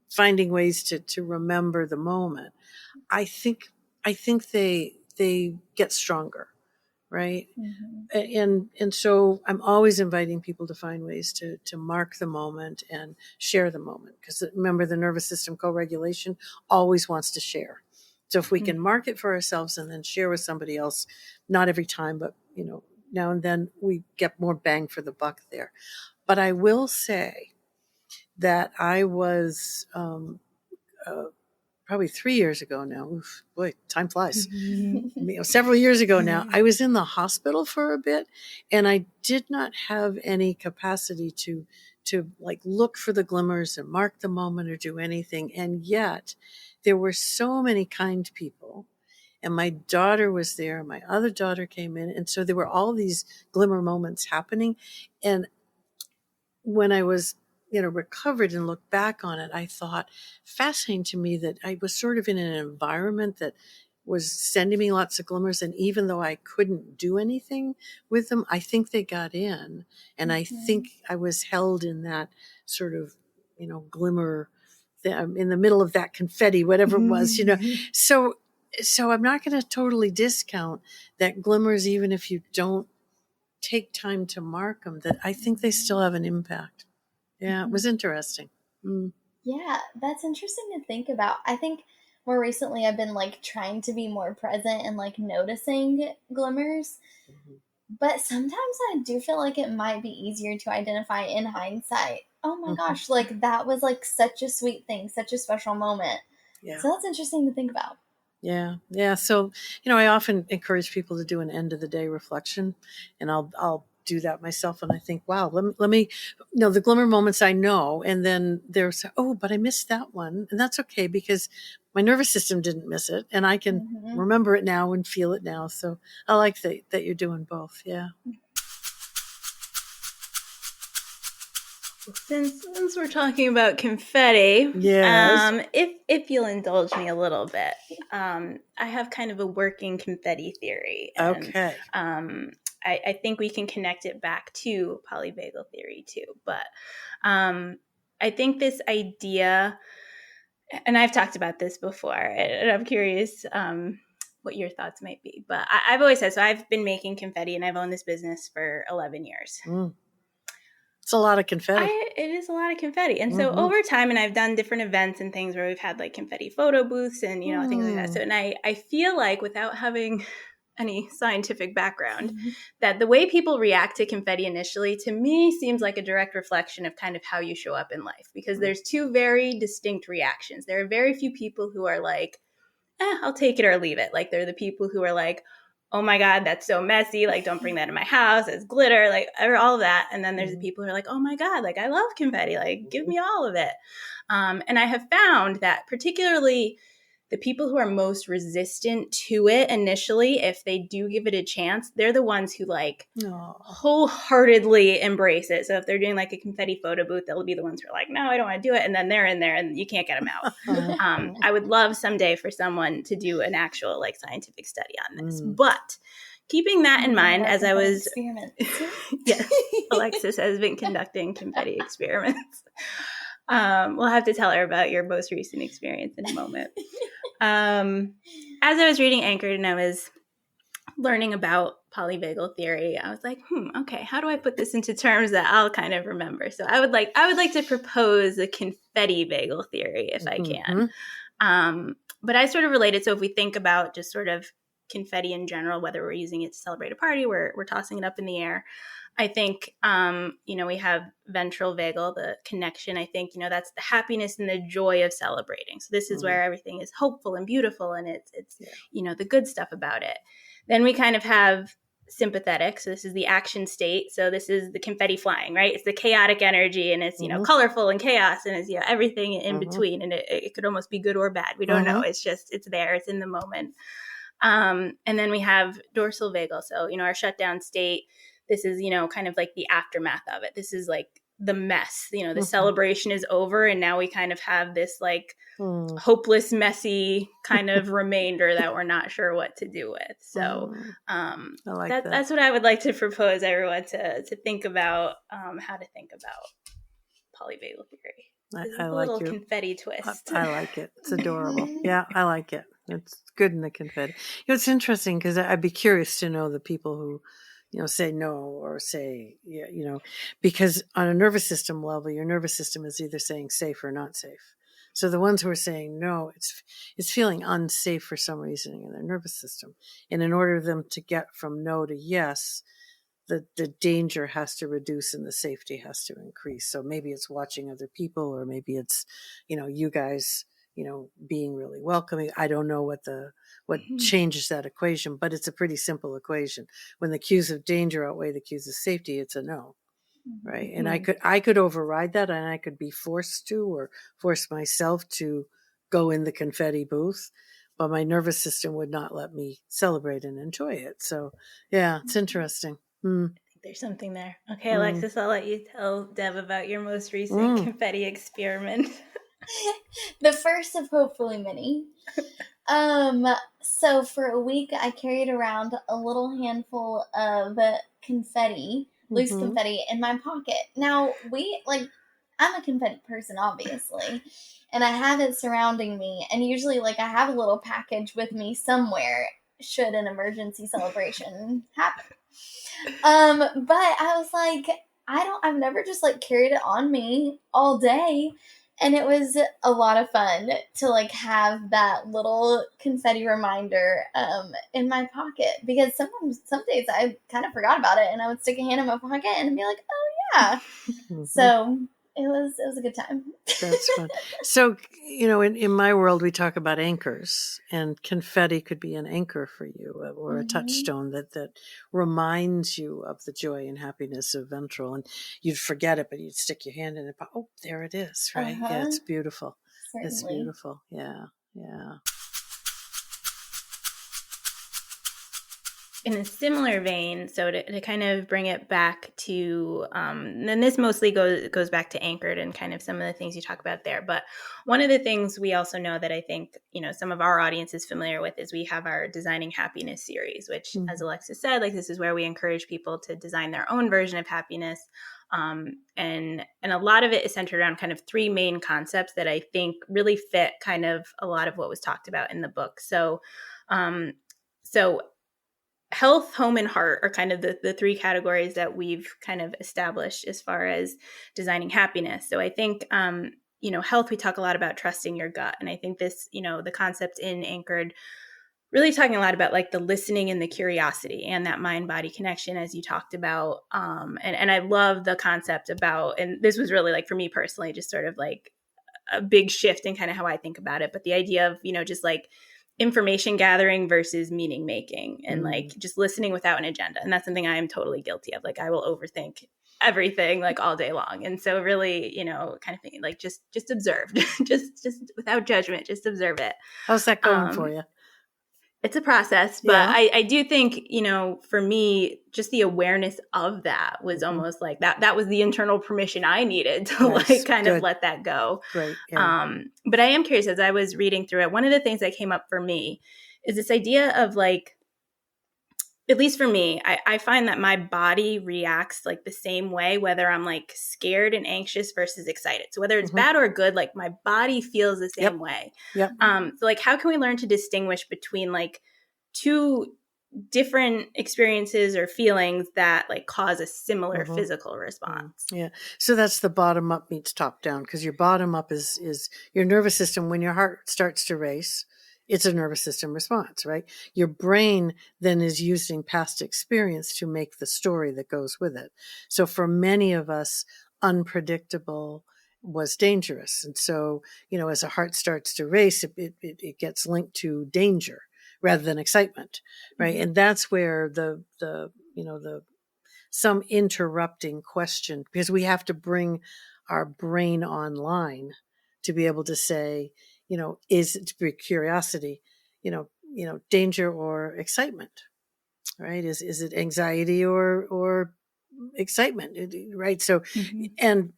finding ways to remember the moment. I think they get stronger, right? And so I'm always inviting people to find ways to mark the moment and share the moment, because remember, the nervous system co-regulation always wants to share. So if we can mark it for ourselves and then share with somebody else, not every time, but now and then, we get more bang for the buck there. But I will say that I was probably 3 years ago now. Oof, boy, time flies. Several years ago now, I was in the hospital for a bit, and I did not have any capacity to like look for the glimmers and mark the moment or do anything. And yet there were so many kind people, and my daughter was there. My other daughter came in. And so there were all these glimmer moments happening. And when I was, recovered and looked back on it, I thought, fascinating to me that I was sort of in an environment that was sending me lots of glimmers. And even though I couldn't do anything with them, I think they got in. And I think I was held in that sort of, glimmer, in the middle of that confetti, whatever it was, So I'm not going to totally discount that glimmers, even if you don't take time to mark them, that I think they still have an impact. Yeah, it was interesting. Yeah, that's interesting to think about. I think more recently I've been like trying to be more present and like noticing glimmers. But sometimes I do feel like it might be easier to identify in hindsight. Oh my gosh, like that was like such a sweet thing, such a special moment. Yeah. So that's interesting to think about. Yeah. So, I often encourage people to do an end of the day reflection, and I'll do that myself. And I think, wow, let me the glimmer moments I know. And then there's, but I missed that one. And that's okay, because my nervous system didn't miss it, and I can remember it now and feel it now. So I like that you're doing both. Yeah. Since we're talking about confetti, yes. If you'll indulge me a little bit, I have kind of a working confetti theory. And, okay. I think we can connect it back to polyvagal theory too. But I think this idea, and I've talked about this before, and I'm curious what your thoughts might be. But I've always said, so I've been making confetti, and I've owned this business for 11 years. It's a lot of confetti. It is a lot of confetti. And so over time, and I've done different events and things where we've had like confetti photo booths and, things like that. So, and I feel like, without having any scientific background, that the way people react to confetti initially, to me, seems like a direct reflection of kind of how you show up in life, because there's two very distinct reactions. There are very few people who are like, I'll take it or leave it. Like, they're the people who are like, oh my God, that's so messy. Like, don't bring that in my house. It's glitter, like, or all of that. And then there's the people who are like, oh my God, like, I love confetti. Like, give me all of it. And I have found that particularly the people who are most resistant to it initially, if they do give it a chance, they're the ones who like wholeheartedly embrace it. So if they're doing like a confetti photo booth, they'll be the ones who are like, no, I don't want to do it. And then they're in there and you can't get them out. I would love someday for someone to do an actual like scientific study on this. But keeping that in mind, as I was, yes, Alexis has been conducting confetti experiments. We'll have to tell her about your most recent experience in a moment. As I was reading Anchored and I was learning about polyvagal theory, I was like, okay, how do I put this into terms that I'll kind of remember? So I would like to propose a confetti vagal theory if I can. But I sort of related. So if we think about just sort of confetti in general, whether we're using it to celebrate a party, we're tossing it up in the air. I think, we have ventral vagal, the connection. I think, that's the happiness and the joy of celebrating. So this is where everything is hopeful and beautiful, and it's the good stuff about it. Then we kind of have sympathetic. So this is the action state. So this is the confetti flying, right? It's the chaotic energy, and it's, colorful and chaos, and it's, everything in between. And it could almost be good or bad. We don't know. It's just, it's there. It's in the moment. And then we have dorsal vagal. So, our shutdown state. This is, kind of like the aftermath of it. This is like the mess, the celebration is over, and now we kind of have this like Mm. hopeless, messy kind of remainder that we're not sure what to do with. So I like that. That's what I would like to propose everyone to think about, how to think about polyvagal theory. I a like little your confetti twist. I like it. It's adorable. Yeah, I like it. It's good in the confetti. It's interesting because I'd be curious to know the people who, say no or say, yeah, because on a nervous system level, your nervous system is either saying safe or not safe. So the ones who are saying no, it's feeling unsafe for some reason in their nervous system. And in order for them to get from no to yes, the danger has to reduce and the safety has to increase. So maybe it's watching other people, or maybe it's, you guys, being really welcoming. I don't know what changes that equation, but it's a pretty simple equation. When the cues of danger outweigh the cues of safety, it's a no. Right. And I could override that, and I could be forced to, or force myself to go in the confetti booth, but my nervous system would not let me celebrate and enjoy it. So yeah, it's interesting. I think there's something there. Okay, Alexis, I'll let you tell Deb about your most recent confetti experiment. The first of hopefully many. So for a week, I carried around a little handful of confetti, loose confetti, in my pocket. Now, I'm a confetti person, obviously, and I have it surrounding me. And usually, I have a little package with me somewhere should an emergency celebration happen. But I was like, I've never just carried it on me all day. And it was a lot of fun to have that little confetti reminder in my pocket, because some days I kind of forgot about it, and I would stick a hand in my pocket and be like, oh yeah. So it was a good time. That's fun. So, in my world, we talk about anchors, and confetti could be an anchor for you, or a touchstone that reminds you of the joy and happiness of ventral. And you'd forget it, but you'd stick your hand in it. Oh, there it is. Right. Yeah. It's beautiful. Certainly. It's beautiful. Yeah. Yeah. In a similar vein, so to kind of bring it back to, and this mostly goes back to anchored and kind of some of the things you talk about there. But one of the things we also know that I think, some of our audience is familiar with is we have our Designing Happiness series, which, as Alexis said, this is where we encourage people to design their own version of happiness. And a lot of it is centered around kind of three main concepts that I think really fit kind of a lot of what was talked about in the book. So health, home, and heart are kind of the three categories that we've kind of established as far as designing happiness. So I think, health, we talk a lot about trusting your gut. And I think this, the concept in Anchored, really talking a lot about the listening and the curiosity and that mind-body connection, as you talked about. And I love the concept about, and this was really for me personally, just sort of a big shift in kind of how I think about it. But the idea of, just information gathering versus meaning making, and just listening without an agenda. And that's something I am totally guilty of. I will overthink everything all day long. And so really, kind of thinking just observe, just without judgment, just observe it. How's that going for you? It's a process, but I do think, for me, just the awareness of that was almost that was the internal permission I needed to kind of let that go. Great. Yeah. But I am curious, as I was reading through it, one of the things that came up for me is this idea of at least for me, I find that my body reacts the same way, whether I'm scared and anxious versus excited. So whether it's bad or good, my body feels the same way. Yep. So how can we learn to distinguish between two different experiences or feelings that cause a similar physical response? Yeah. So that's the bottom up meets top down, because your bottom up is your nervous system. When your heart starts to race, it's a nervous system response, right? Your brain then is using past experience to make the story that goes with it. So for many of us, unpredictable was dangerous. And so, as a heart starts to race, it gets linked to danger rather than excitement, right? And that's where the some interrupting question, because we have to bring our brain online to be able to say, is it curiosity, danger or excitement, right? Is it anxiety or excitement, right? So, and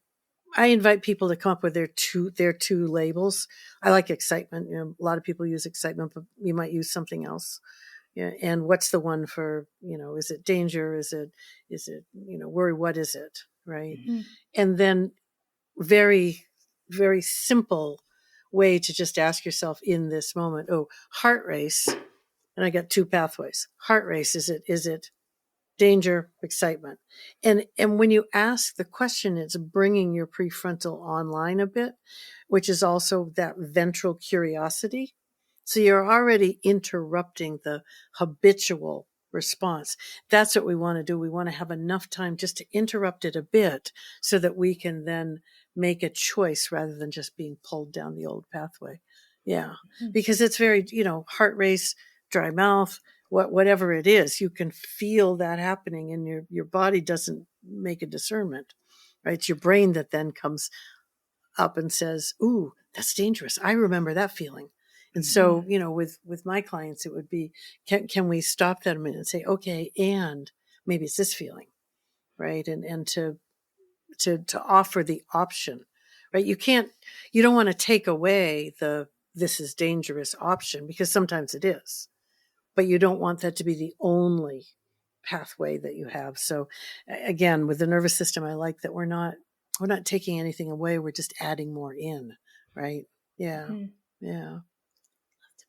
I invite people to come up with their two labels. I like excitement. A lot of people use excitement, but you might use something else. Yeah. And what's the one for, is it danger? Is it, worry? What is it? Right. And then very, very simple way to just ask yourself in this moment, heart race. And I got two pathways. Heart race. Is it danger, excitement? And when you ask the question, it's bringing your prefrontal online a bit, which is also that ventral curiosity. So you're already interrupting the habitual response. That's what we want to do. We want to have enough time just to interrupt it a bit so that we can then make a choice rather than just being pulled down the old pathway. Yeah. Because it's very, heart race, dry mouth, whatever it is, you can feel that happening and your body doesn't make a discernment, right? It's your brain that then comes up and says, ooh, that's dangerous. I remember that feeling. And so, with my clients, it would be, can we stop that a minute and say, okay, and maybe it's this feeling, right? And to offer the option, right? You don't want to take away this is dangerous option, because sometimes it is, but you don't want that to be the only pathway that you have. So again, with the nervous system, I like that we're not taking anything away. We're just adding more in, right? Yeah. Yeah.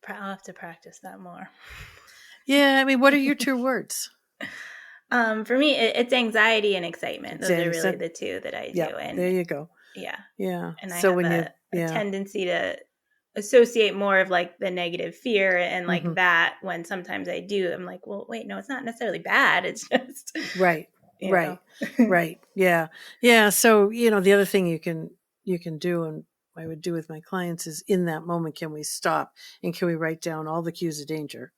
I'll have to practice that more. Yeah. I mean, what are your two words? For me, it's anxiety and excitement. Those are really the two that I do. And there you go. Yeah. Yeah. And So I have a tendency to associate more of like the negative fear and like that, when sometimes I do, I'm like, well, wait, no, it's not necessarily bad. It's just right. Right. Yeah. Yeah. So, the other thing you can do, and I would do with my clients, is in that moment, can we stop and can we write down all the cues of danger?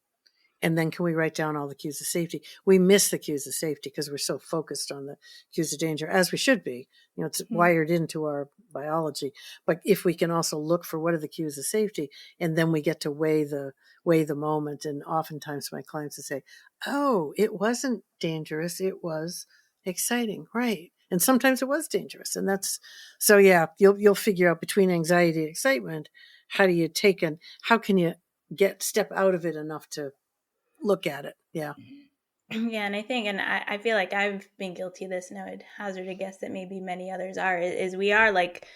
And then can we write down all the cues of safety? We miss the cues of safety because we're so focused on the cues of danger, as we should be. It's wired into our biology. But if we can also look for what are the cues of safety, and then we get to weigh the moment. And oftentimes my clients will say, oh, it wasn't dangerous. It was exciting. Right. And sometimes it was dangerous. And so yeah, you'll figure out between anxiety and excitement, how do you how can you step out of it enough to look at it. Yeah. Yeah. And I think, and I feel like I've been guilty of this, and I would hazard a guess that maybe many others are, is we are like,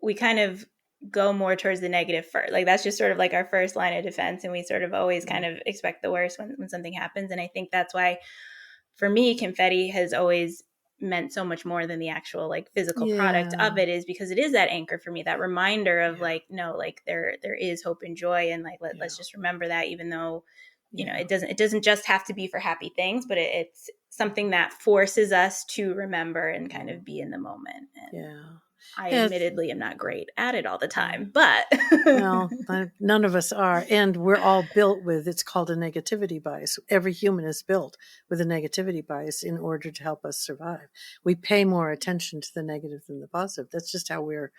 we kind of go more towards the negative first. Like that's just sort of like our first line of defense. And we sort of always kind of expect the worst when something happens. And I think that's why for me, confetti has always meant so much more than the actual like physical product of it, is because it is that anchor for me, that reminder of like, no, like there is hope and joy. And like, let's just remember that, even though, it doesn't just have to be for happy things, but it's something that forces us to remember and kind of be in the moment. And I admittedly am not great at it all the time, but well, none of us are. And we're all built with, it's called a negativity bias. Every human is built with a negativity bias in order to help us survive. We pay more attention to the negative than the positive. That's just how we're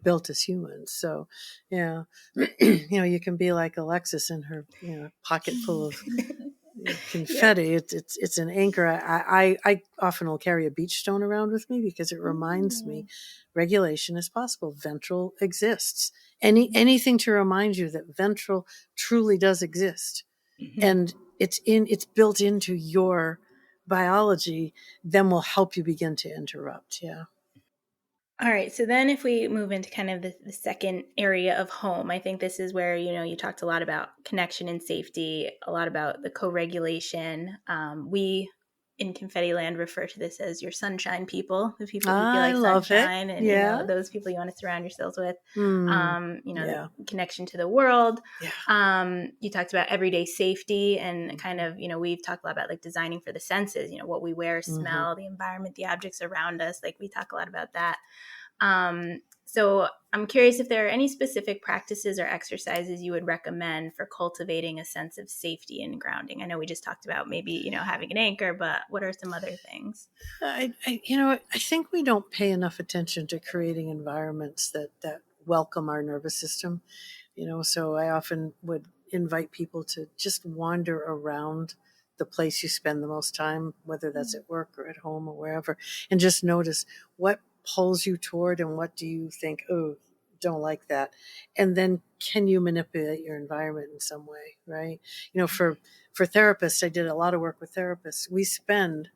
built as humans. So, yeah, you can be like Alexis in her pocket full of confetti. It's an anchor. I often will carry a beach stone around with me because it reminds me regulation is possible. Ventral exists. Anything to remind you that ventral truly does exist, and it's built into your biology, then will help you begin to interrupt. Yeah. All right. So then if we move into kind of the second area of home, I think this is where, you talked a lot about connection and safety, a lot about the co-regulation. We in Confetti Land refer to this as your sunshine people, the people who feel like sunshine and, those people you want to surround yourselves with, the connection to the world. You talked about everyday safety and kind of, we've talked a lot about like designing for the senses, what we wear, smell, the environment, the objects around us. Like we talk a lot about that. So I'm curious if there are any specific practices or exercises you would recommend for cultivating a sense of safety and grounding. I know we just talked about maybe, having an anchor, but what are some other things? I think we don't pay enough attention to creating environments that welcome our nervous system. So I often would invite people to just wander around the place you spend the most time, whether that's at work or at home or wherever, and just notice what pulls you toward and what do you think, oh, don't like that. And then can you manipulate your environment in some way, right? For therapists, I did a lot of work with therapists. We spend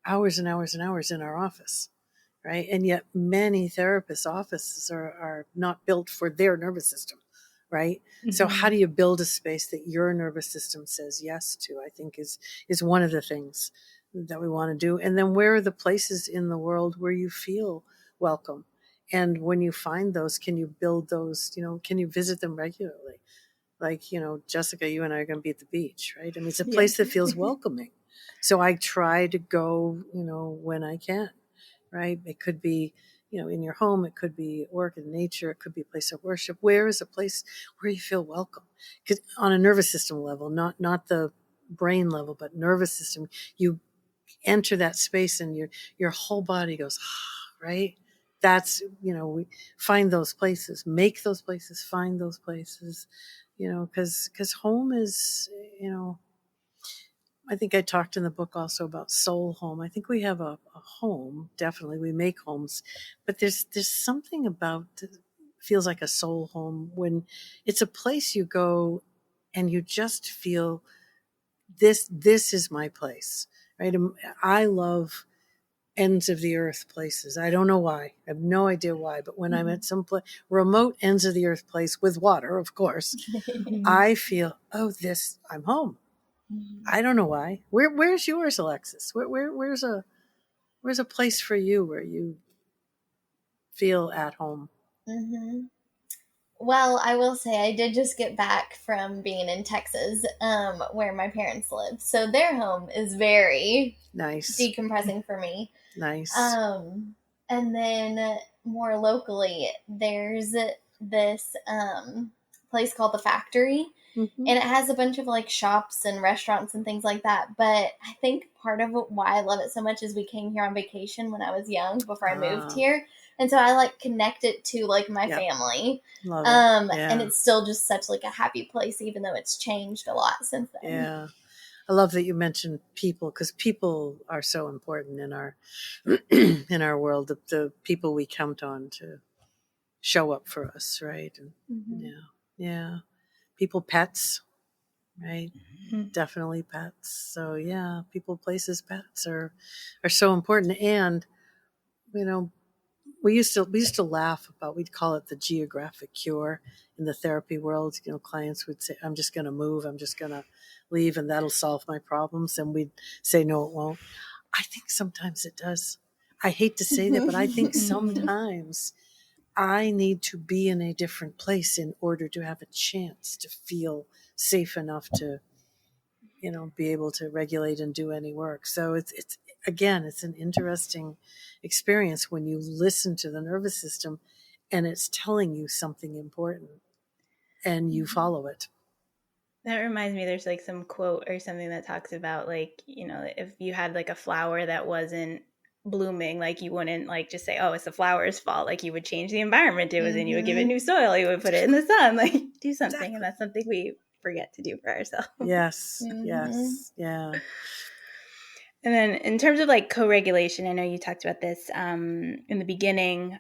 hours and hours and hours in our office, right? And yet many therapists' offices are not built for their nervous system, right? Mm-hmm. So how do you build a space that your nervous system says yes to, I think is one of the things that we want to do. And then where are the places in the world where you feel welcome? And when you find those, can you build those, can you visit them regularly? Like, Jessica, you and I are going to be at the beach, right? I mean, it's a place that feels welcoming. So I try to go, when I can, right? It could be, in your home, it could be at work, in nature, it could be a place of worship. Where is a place where you feel welcome? Because on a nervous system level, not the brain level, but nervous system, you enter that space and your whole body goes, right? That's, we find those places, make those places, find those places, because home is, I think I talked in the book also about soul home. I think we have a home. Definitely, we make homes, but there's something about feels like a soul home when it's a place you go and you just feel this is my place, right? I love ends of the earth places. I don't know why. I have no idea why, but when I'm at some remote ends of the earth place with water, of course, I feel, I'm home. I don't know why. Where's yours, Alexis? Where's a place for you where you feel at home? Mm-hmm. Well, I will say I did just get back from being in Texas, where my parents live. So their home is very nice, decompressing for me. Nice. And then more locally, there's this place called The Factory. Mm-hmm. And it has a bunch of like shops and restaurants and things like that. But I think part of why I love it so much is we came here on vacation when I was young before I moved here. And so I like connect it to like my family. Love it. And it's still just such like a happy place, even though it's changed a lot since then. Yeah. I love that you mentioned people, because people are so important in our in our world. The people we count on to show up for us, right? And yeah. People, pets, right? Mm-hmm. Definitely pets. So yeah, people, places, pets are so important. And we used to laugh about, we'd call it the geographic cure in the therapy world. Clients would say, I'm just going to move, I'm just going to leave, and that'll solve my problems. And we'd say, no, it won't. I think sometimes it does. I hate to say that, but I think sometimes I need to be in a different place in order to have a chance to feel safe enough to, be able to regulate and do any work. So it's again, it's an interesting experience when you listen to the nervous system and it's telling you something important and you follow it. That reminds me, there's like some quote or something that talks about like, if you had like a flower that wasn't blooming, like you wouldn't like just say, oh, it's the flower's fault. Like you would change the environment it was in, you would give it new soil, you would put it in the sun, like do something. Exactly. And that's something we forget to do for ourselves. Yes. Yes. Yeah. And then in terms of like co-regulation, I know you talked about this in the beginning,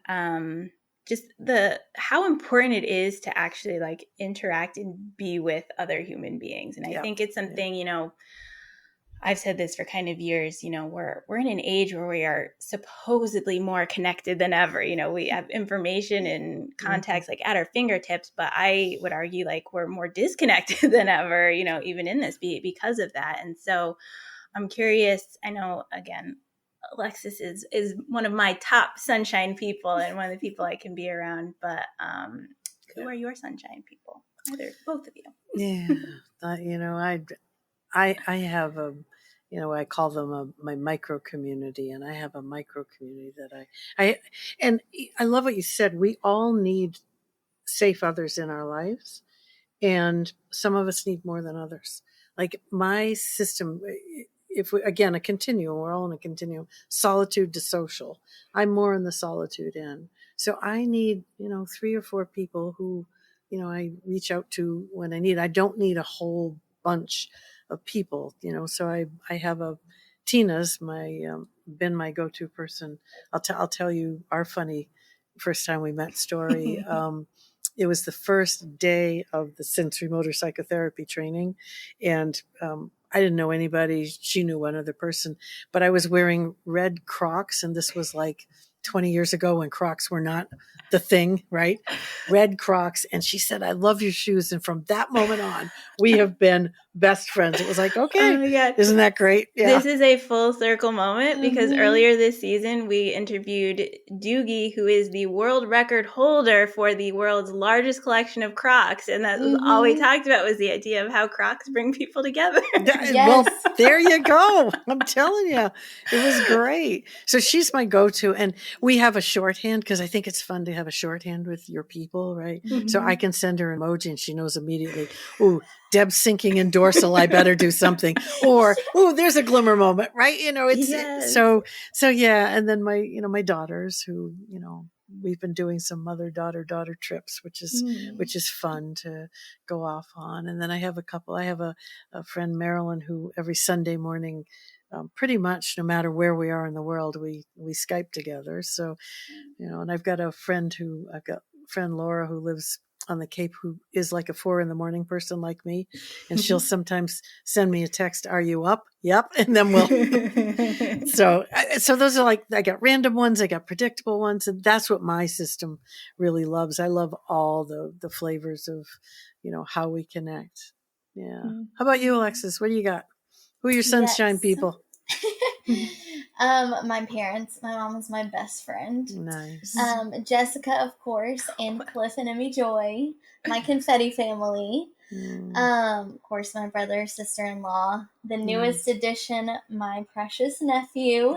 just how important it is to actually like interact and be with other human beings. And I think it's something, I've said this for kind of years, we're in an age where we are supposedly more connected than ever. We have information and contacts like at our fingertips, but I would argue like we're more disconnected than ever, even in this because of that. And so I'm curious, I know, again, Alexis is one of my top sunshine people and one of the people I can be around, but who are your sunshine people? Either, both of you. Yeah. I have I call them my micro community, and I have a micro community that I love what you said. We all need safe others in our lives, and some of us need more than others. Like my system, if we, again, a continuum, we're all in a continuum, solitude to social. I'm more in the solitude end. So I need, 3 or 4 people who, I reach out to when I need. I don't need a whole bunch people, so I have Tina's been my go-to person. I'll tell you our funny first time we met story. It was the first day of the sensory motor psychotherapy training, and I didn't know anybody. She knew one other person, but I was wearing red Crocs, and this was like 20 years ago when Crocs were not the thing, right? Red Crocs. And she said, I love your shoes. And from that moment on, we have been best friends. It was like, okay, Oh my God. Isn't that great? Yeah. This is a full circle moment because earlier this season, we interviewed Doogie, who is the world record holder for the world's largest collection of Crocs. And that was all we talked about was the idea of how Crocs bring people together. Well, there you go. I'm telling you, it was great. So she's my go-to. And we have a shorthand because I think it's fun to have a shorthand with your people, right? So I can send her an emoji and she knows immediately, ooh, Deb's sinking in dorsal. I better do something. Or, ooh, there's a glimmer moment, right? It's so yeah. And then my daughters who, we've been doing some mother-daughter trips, which is fun to go off on. And then I have a friend, Marilyn, who every Sunday morning, pretty much no matter where we are in the world, we Skype together. So, and I've got friend Laura who lives on the Cape who is like a 4 a.m. person like me. And she'll sometimes send me a text, are you up? Yep. And then so those are like, I got random ones, I got predictable ones. And that's what my system really loves. I love all the flavors of, how we connect. Yeah. How about you, Alexis? What do you got? Who are your sunshine people? My parents. My mom is my best friend. Nice. Jessica, of course, and Cliff and Emmy Joy. My Confetti family. Of course, my brother, sister-in-law. The newest addition, my precious nephew.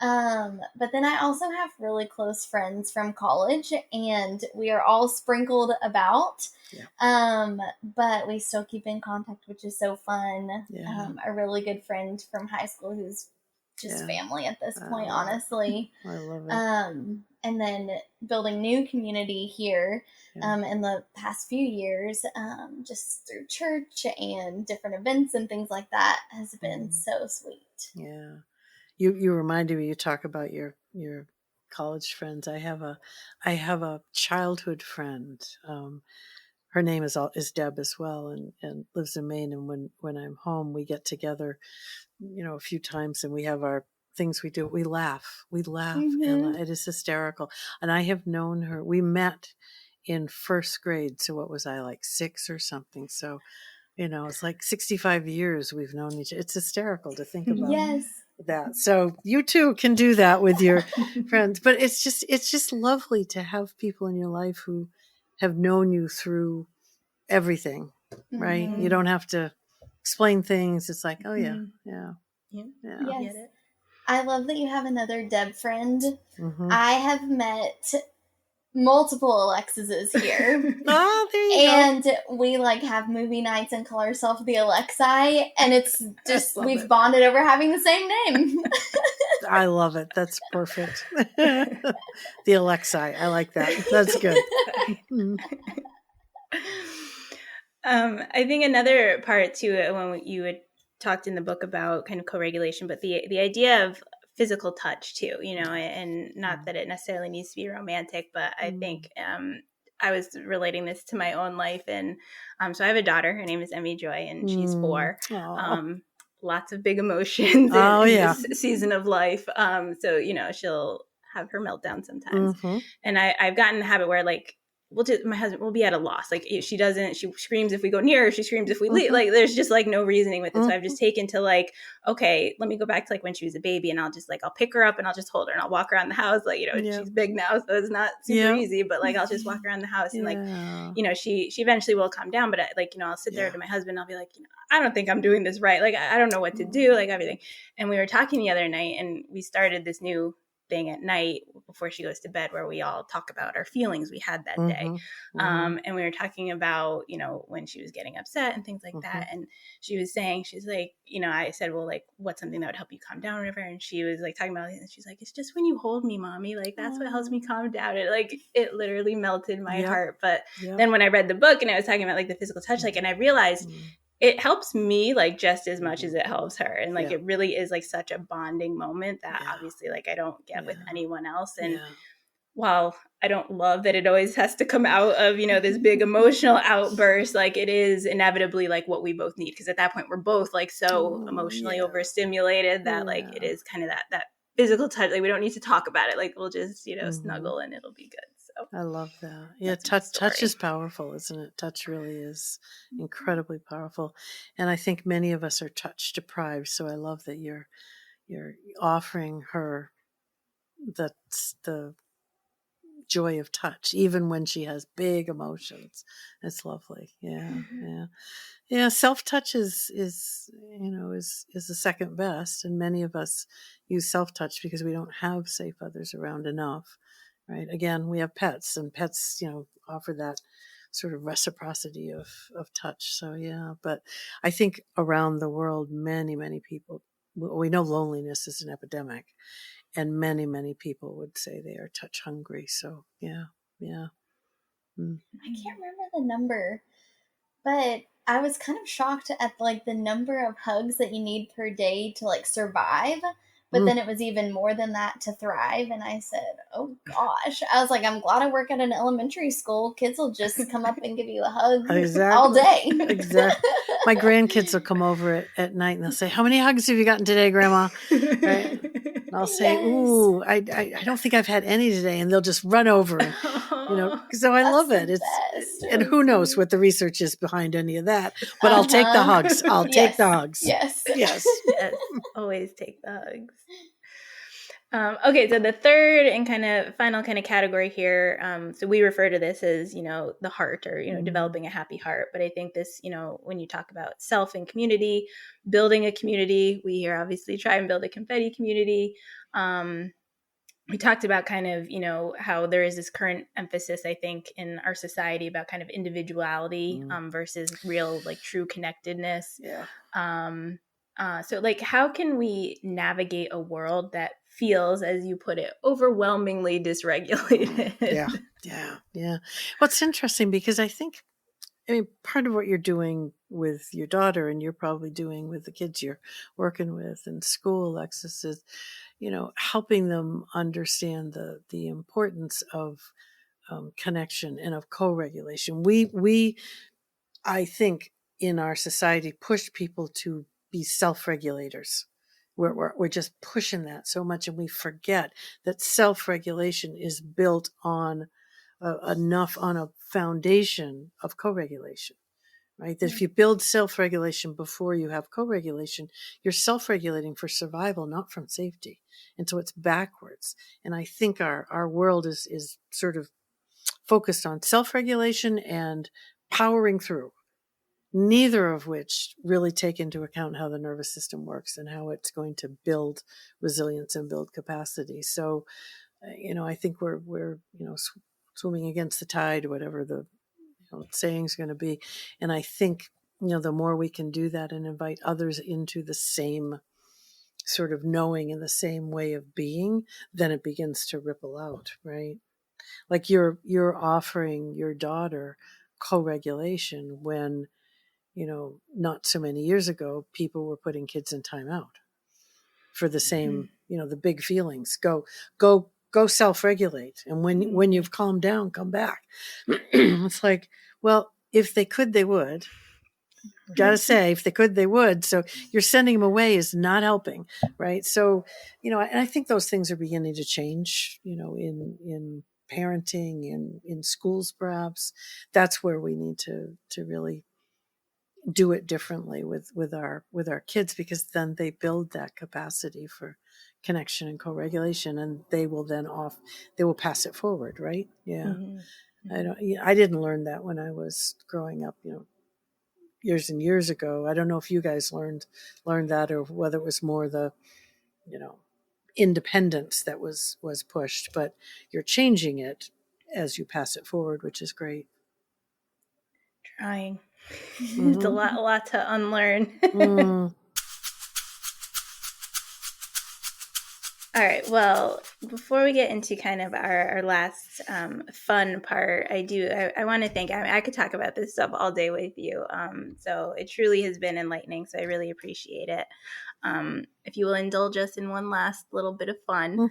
But then I also have really close friends from college, and we are all sprinkled about. Yeah. But we still keep in contact, which is so fun. Yeah. A really good friend from high school who's just family at this point, honestly. I love it. And then building new community here in the past few years, just through church and different events and things like that has been so sweet. Yeah. You reminded me, you talk about your college friends. I have a childhood friend. Her name is Deb as well, and lives in Maine. And when I'm home, we get together, a few times, and we have our things we do. We laugh, and it is hysterical. And I have known her. We met in first grade. So what was I, like 6 or something? So, it's like 65 years we've known each other. It's hysterical to think about that. So you too can do that with your friends. But it's just lovely to have people in your life who have known you through everything, right? You don't have to explain things. It's like, oh yeah. Yes. I love that you have another Deb friend. I have met multiple Alexises here. Oh, there you go. We have movie nights and call ourselves the Alexi, and it's just we've bonded over having the same name. I love it. That's perfect. The Alexi. I like that. That's good. I think another part too, when you had talked in the book about kind of co-regulation, but the idea of physical touch too, and not that it necessarily needs to be romantic, but I think I was relating this to my own life. And so I have a daughter, her name is Emmy Joy, and she's 4. Lots of big emotions in this season of life. So, she'll have her meltdown sometimes. And I've gotten the habit where my husband will be at a loss. She screams if we go near her, she screams if we leave. There's just no reasoning with it. So I've just taken to okay, let me go back to when she was a baby, and I'll just I'll pick her up and I'll just hold her and I'll walk around the house. She's big now, so it's not super easy, but I'll just walk around the house and she eventually will calm down. But I'll sit there to my husband, I'll be I don't think I'm doing this right. I don't know what to do, everything. And we were talking the other night, and we started this new thing at night before she goes to bed where we all talk about our feelings we had that day. And we were talking about, when she was getting upset and things like that. And she was saying, she's I said, well, what's something that would help you calm down or whatever? And she was talking about it, and she's it's just when you hold me, mommy, that's what helps me calm down. It literally melted my heart. But then when I read the book and I was talking about the physical touch, and I realized it helps me like just as much as it helps her. And like, it really is like such a bonding moment that obviously like I don't get with anyone else. And while I don't love that it always has to come out of, you know, this big emotional outburst, like it is inevitably like what we both need. Cause at that point we're both like so emotionally overstimulated that like it is kind of that physical touch. Like we don't need to talk about it. Like we'll just, you know, snuggle and it'll be good. So I love that. Yeah. Touch is powerful, isn't it? Touch really is incredibly powerful. And I think many of us are touch deprived. So I love that you're offering her the joy of touch, even when she has big emotions. It's lovely. Yeah. Self-touch is the second best. And many of us use self-touch because we don't have safe others around enough, right? Again, we have pets, and pets, offer that sort of reciprocity of touch. So yeah, but I think around the world, many, many people, we know loneliness is an epidemic, and many, many people would say they are touch hungry. So yeah. I can't remember the number, but I was kind of shocked at like the number of hugs that you need per day to like survive. But then it was even more than that to thrive. And I said, oh gosh. I was like, I'm glad I work at an elementary school. Kids will just come up and give you a hug all day. Exactly. My grandkids will come over at night and they'll say, how many hugs have you gotten today, Grandma? Right? And I'll say, ooh, I don't think I've had any today. And they'll just run over and, so I love it. And who knows what the research is behind any of that, but I'll take the hugs. I'll take the hugs. Yes. Yes. Always take the hugs. Okay, so the third and kind of final kind of category here, so we refer to this as, the heart, or, developing a happy heart. But I think this, when you talk about self and community, building a community, we here obviously try and build a confetti community. We talked about kind of, how there is this current emphasis, I think, in our society about kind of individuality versus real, like, true connectedness. Yeah. So like, how can we navigate a world that feels, as you put it, overwhelmingly dysregulated? Yeah. Well, it's interesting because I think, part of what you're doing with your daughter, and you're probably doing with the kids you're working with in school, Alexis, is, helping them understand the importance of connection and of co-regulation. We, I think, in our society, push people to be self-regulators. We're just pushing that so much, and we forget that self-regulation is built on a foundation of co-regulation, right? That if you build self-regulation before you have co-regulation, you're self-regulating for survival, not from safety. And so it's backwards. And I think our world is sort of focused on self-regulation and powering through, neither of which really take into account how the nervous system works and how it's going to build resilience and build capacity. So, I think we're swimming against the tide, whatever the saying's going to be. And I think, the more we can do that and invite others into the same sort of knowing and the same way of being, then it begins to ripple out, right? Like you're offering your daughter co-regulation when, not so many years ago, people were putting kids in timeout for the same, the big feelings. Go self-regulate. And when you've calmed down, come back. It's like, well, if they could, they would. Gotta say, if they could, they would. So you're sending them away is not helping, right? So, and I think those things are beginning to change, in parenting and in schools, perhaps. That's where we need to really do it differently with our kids, because then they build that capacity for connection and co-regulation, and they will pass it forward, right? Yeah. I didn't learn that when I was growing up, years and years ago. I don't know if you guys learned that, or whether it was more the, independence that was pushed, but you're changing it as you pass it forward, which is great. Trying. It's a lot to unlearn. All right. Well, before we get into kind of our last fun part, I want to thank. I could talk about this stuff all day with you. So it truly has been enlightening. So I really appreciate it. If you will indulge us in one last little bit of fun,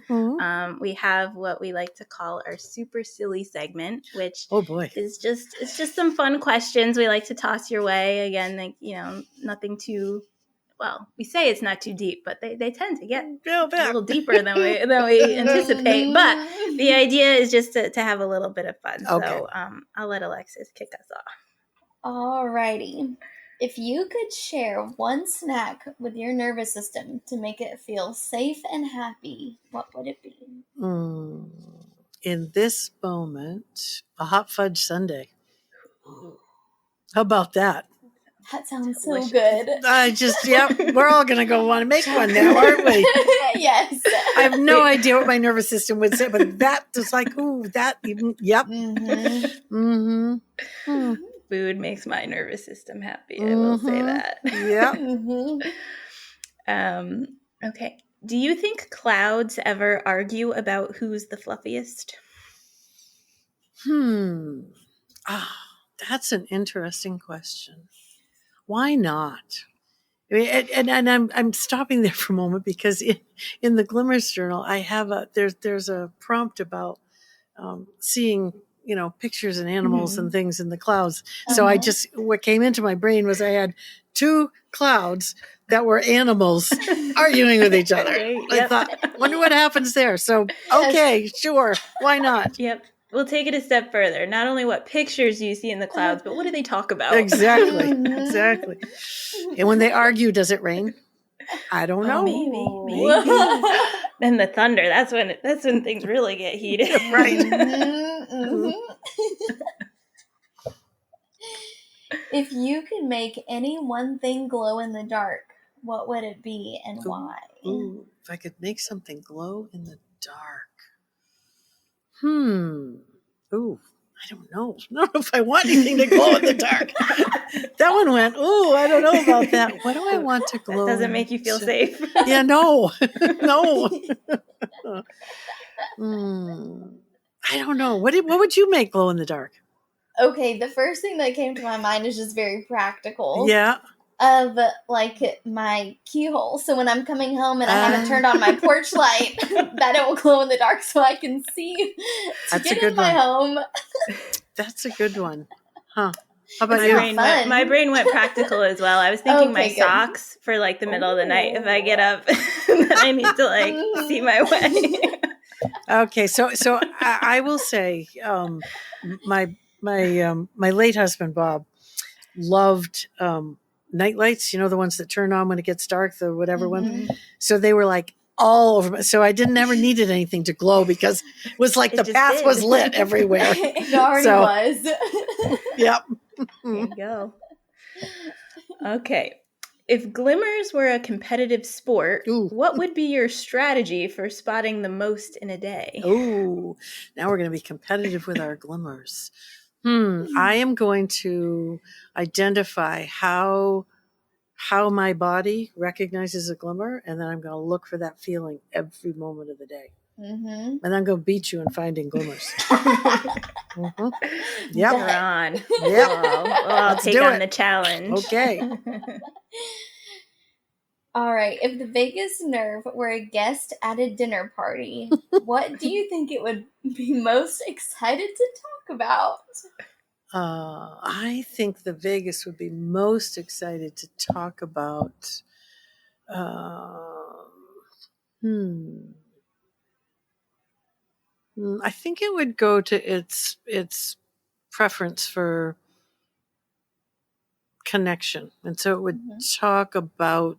we have what we like to call our super silly segment, which is just some fun questions we like to toss your way. Again, like, nothing too. Well, we say it's not too deep, but they tend to get a little deeper than we anticipate. But the idea is just to have a little bit of fun. Okay. So I'll let Alexis kick us off. Alrighty. If you could share one snack with your nervous system to make it feel safe and happy, what would it be? In this moment, a hot fudge sundae. How about that? That sounds so good. We're all going to go want to make one now, aren't we? Yes. I have no idea what my nervous system would say, but that was like, ooh, that even, yep. Food makes my nervous system happy. I will say that. Yeah. Okay. Do you think clouds ever argue about who's the fluffiest? That's an interesting question. Why not? I mean, and I'm stopping there for a moment because in the Glimmers journal, I have there's a prompt about seeing pictures and animals and things in the clouds. So what came into my brain was I had two clouds that were animals arguing with each other. I thought, wonder what happens there. So okay, sure, why not? Yep. We'll take it a step further. Not only what pictures you see in the clouds, but what do they talk about? Exactly. And when they argue, does it rain? I don't know. Maybe. Then the thunder. That's when things really get heated. Right. If you could make any one thing glow in the dark, what would it be and why? If I could make something glow in the dark. I don't know. I don't know if I want anything to glow in the dark. That one went, I don't know about that. What do I want to glow? That doesn't make you feel safe. Yeah, no. No. I don't know. What would you make glow in the dark? Okay, the first thing that came to my mind is just very practical. Yeah. Of like my keyhole. So when I'm coming home and I haven't turned on my porch light, that it will glow in the dark so I can see to get in my home. That's a good one. Huh. How about you? My brain went practical as well. I was thinking my socks for like the middle of the night. If I get up, then I need to like see my way. Okay, so I will say, my late husband Bob loved night lights. The ones that turn on when it gets dark, the whatever one. So they were like all over. So I never needed anything to glow because it was like the path was lit everywhere. It already was. Yep. There you go. Okay. If glimmers were a competitive sport, what would be your strategy for spotting the most in a day? Now we're going to be competitive with our glimmers. I am going to identify how my body recognizes a glimmer, and then I'm going to look for that feeling every moment of the day. And I'm going to beat you in finding glimmers. Yep. We're on. Yep. Well, I'll take on the challenge. Okay. All right. If the vagus nerve were a guest at a dinner party, what do you think it would be most excited to talk about? I think the vagus would be most excited to talk about. I think it would go to its preference for connection, and so it would talk about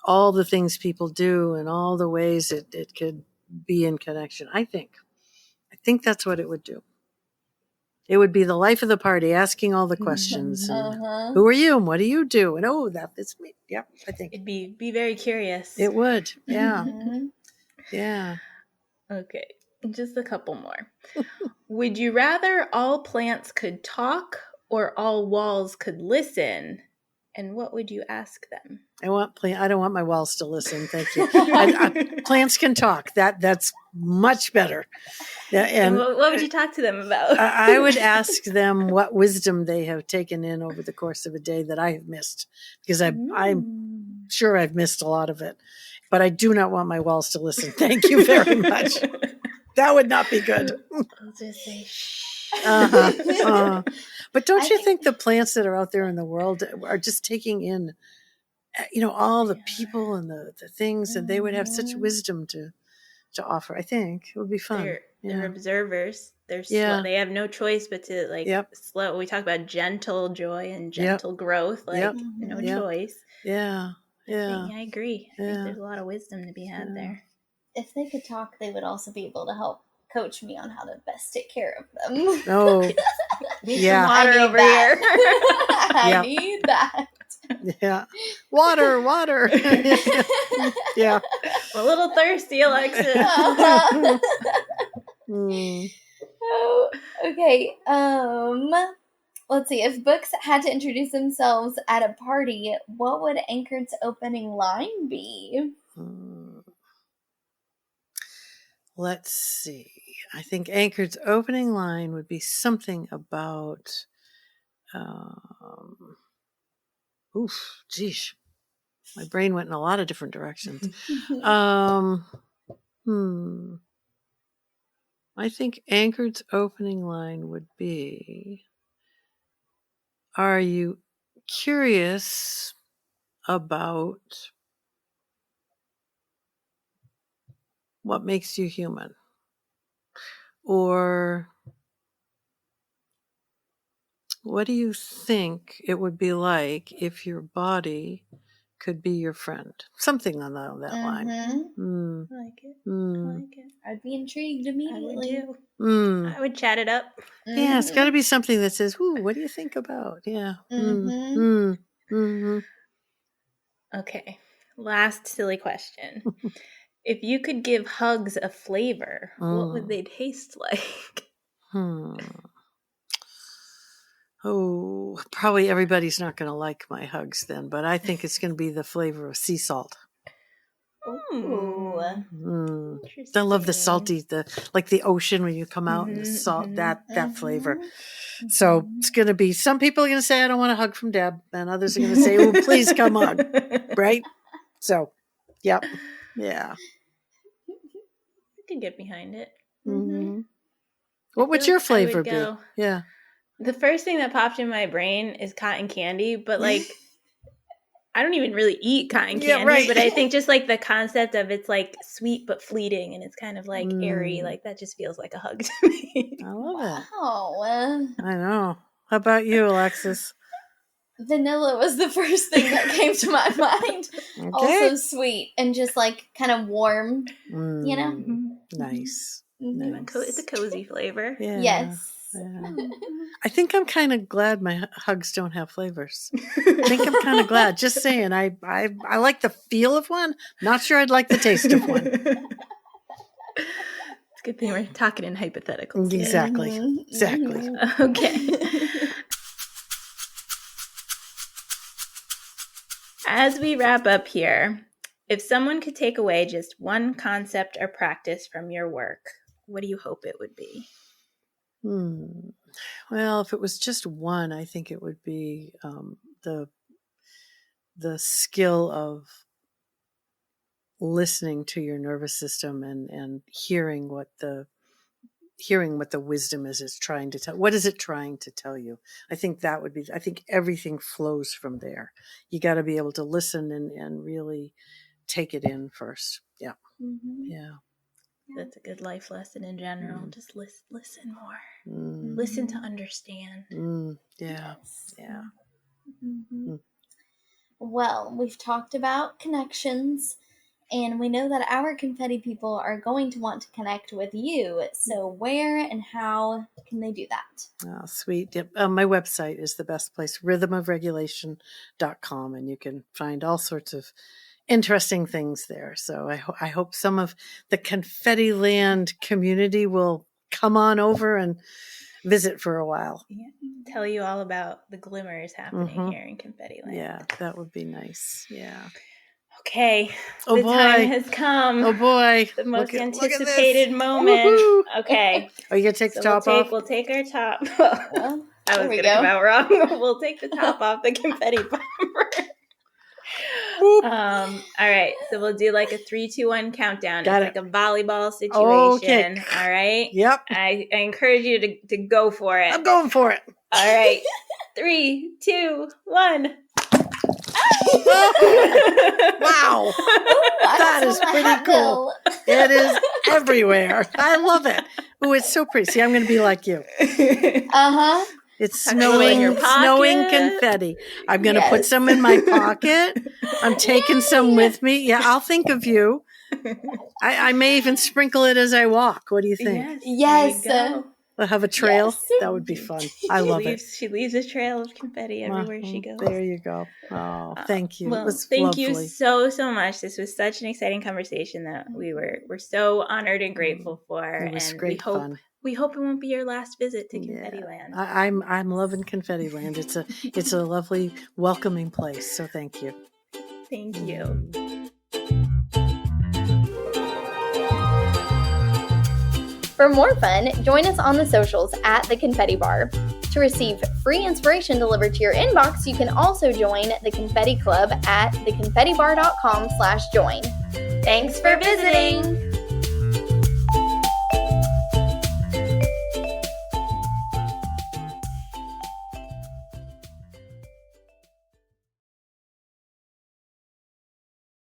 all the things people do and all the ways it could be in connection. I think that's what it would do. It would be the life of the party, asking all the questions. And, who are you and what do you do? And that fits me. Yep, I think it'd be very curious. It would. Yeah. Yeah. Okay, just a couple more. Would you rather all plants could talk or all walls could listen? And what would you ask them? I don't want my walls to listen. Thank you. Plants can talk. That's much better. And what would you talk to them about? I would ask them what wisdom they have taken in over the course of a day that I have missed, because I'm sure I've missed a lot of it. But I do not want my walls to listen. Thank you very much. That would not be good. I'll just say shh. But don't you think the plants that are out there in the world are just taking in, all the people and the things, and they would have such wisdom to offer. I think it would be fun. They're observers. They have no choice but to slow. We talk about gentle joy and gentle growth. No choice. Yeah. I agree. I think there's a lot of wisdom to be had there. If they could talk, they would also be able to help coach me on how to best take care of them. Oh, yeah. Water over here. I need that. Yeah. Water. Yeah. I'm a little thirsty, Alexis. Oh, okay. Let's see. If books had to introduce themselves at a party, what would Anchored's opening line be? Let's see. I think Anchored's opening line would be something about, my brain went in a lot of different directions. I think Anchored's opening line would be, are you curious about what makes you human? Or what do you think it would be like if your body could be your friend? Something on that line. I like it. I'd be intrigued immediately. I would too. I would chat it up. Yeah, it's got to be something that says, "Ooh, what do you think about?" Yeah. Okay. Last silly question. If you could give hugs a flavor, what would they taste like? Oh, probably everybody's not going to like my hugs then, but I think it's going to be the flavor of sea salt. Ooh. I love the salty, like the ocean when you come out and the salt, that flavor. So it's going to be, some people are going to say, I don't want a hug from Deb. And others are going to say, oh, please come hug. Right? So, yep. Yeah. I can get behind it. What would your flavor be? Yeah. The first thing that popped in my brain is cotton candy, but I don't even really eat cotton candy, right. But I think just the concept of it's sweet but fleeting, and it's kind of airy, that just feels like a hug to me. I love it. Oh, I know. How about you, Alexis? Vanilla was the first thing that came to my mind. Okay. Also sweet and just kind of warm, Nice. It's a cozy flavor. Yeah. Yes. Yeah. I think I'm kind of glad my hugs don't have flavors. I think I'm kind of glad. Just saying, I like the feel of one. Not sure I'd like the taste of one. It's a good thing we're talking in hypotheticals. Exactly. Exactly. Okay. As we wrap up here, if someone could take away just one concept or practice from your work, what do you hope it would be? Well, if it was just one, I think it would be the skill of listening to your nervous system and hearing what the wisdom is trying to tell. What is it trying to tell you? I think that would be, I think everything flows from there. You got to be able to listen and really take it in first. Yeah. Yeah. That's a good life lesson in general. Just listen more. Listen to understand. Yeah. Yes. Yeah. Well, we've talked about connections, and we know that our confetti people are going to want to connect with you. So where and how can they do that? Oh, sweet. Yep. My website is the best place, rhythmofregulation.com, and you can find all sorts of interesting things there. So I hope some of the Confetti Land community will come on over and visit for a while. Yeah. Tell you all about the glimmers happening here in Confetti Land. Yeah, that would be nice. Yeah. Okay. Oh, the boy. time has come. Oh, boy. The most look anticipated moment. Woo-hoo. Okay. Are you going to take the top off? We'll take our top. Well, I was going to come out wrong. We'll take the top off the confetti bomber. All right. So we'll do like a 3, 2, 1 countdown. Got it's it. like a volleyball situation. Okay. All right. Yep. I encourage you to go for it. I'm going for it. All right. 3, 2, 1. Wow. That is pretty cool. It is everywhere. I love it. Oh, it's so pretty. See, I'm going to be like you. Uh-huh. It's snowing confetti. I'm going to put some in my pocket. I'm taking some with me. Yeah, I'll think of you. I may even sprinkle it as I walk. What do you think? Yes. I'll have a trail. Yes. That would be fun. I love it. She leaves a trail of confetti everywhere she goes. There you go. Oh, thank you. Well, it was thank lovely. you so much. This was such an exciting conversation that we're so honored and grateful for. It was and great fun. We hope it won't be your last visit to Confetti Land. I'm loving Confetti Land. It's a lovely, welcoming place. So thank you. Thank you. For more fun, join us on the socials at The Confetti Bar. To receive free inspiration delivered to your inbox, you can also join the Confetti Club at theconfettibar.com/join. Thanks for visiting!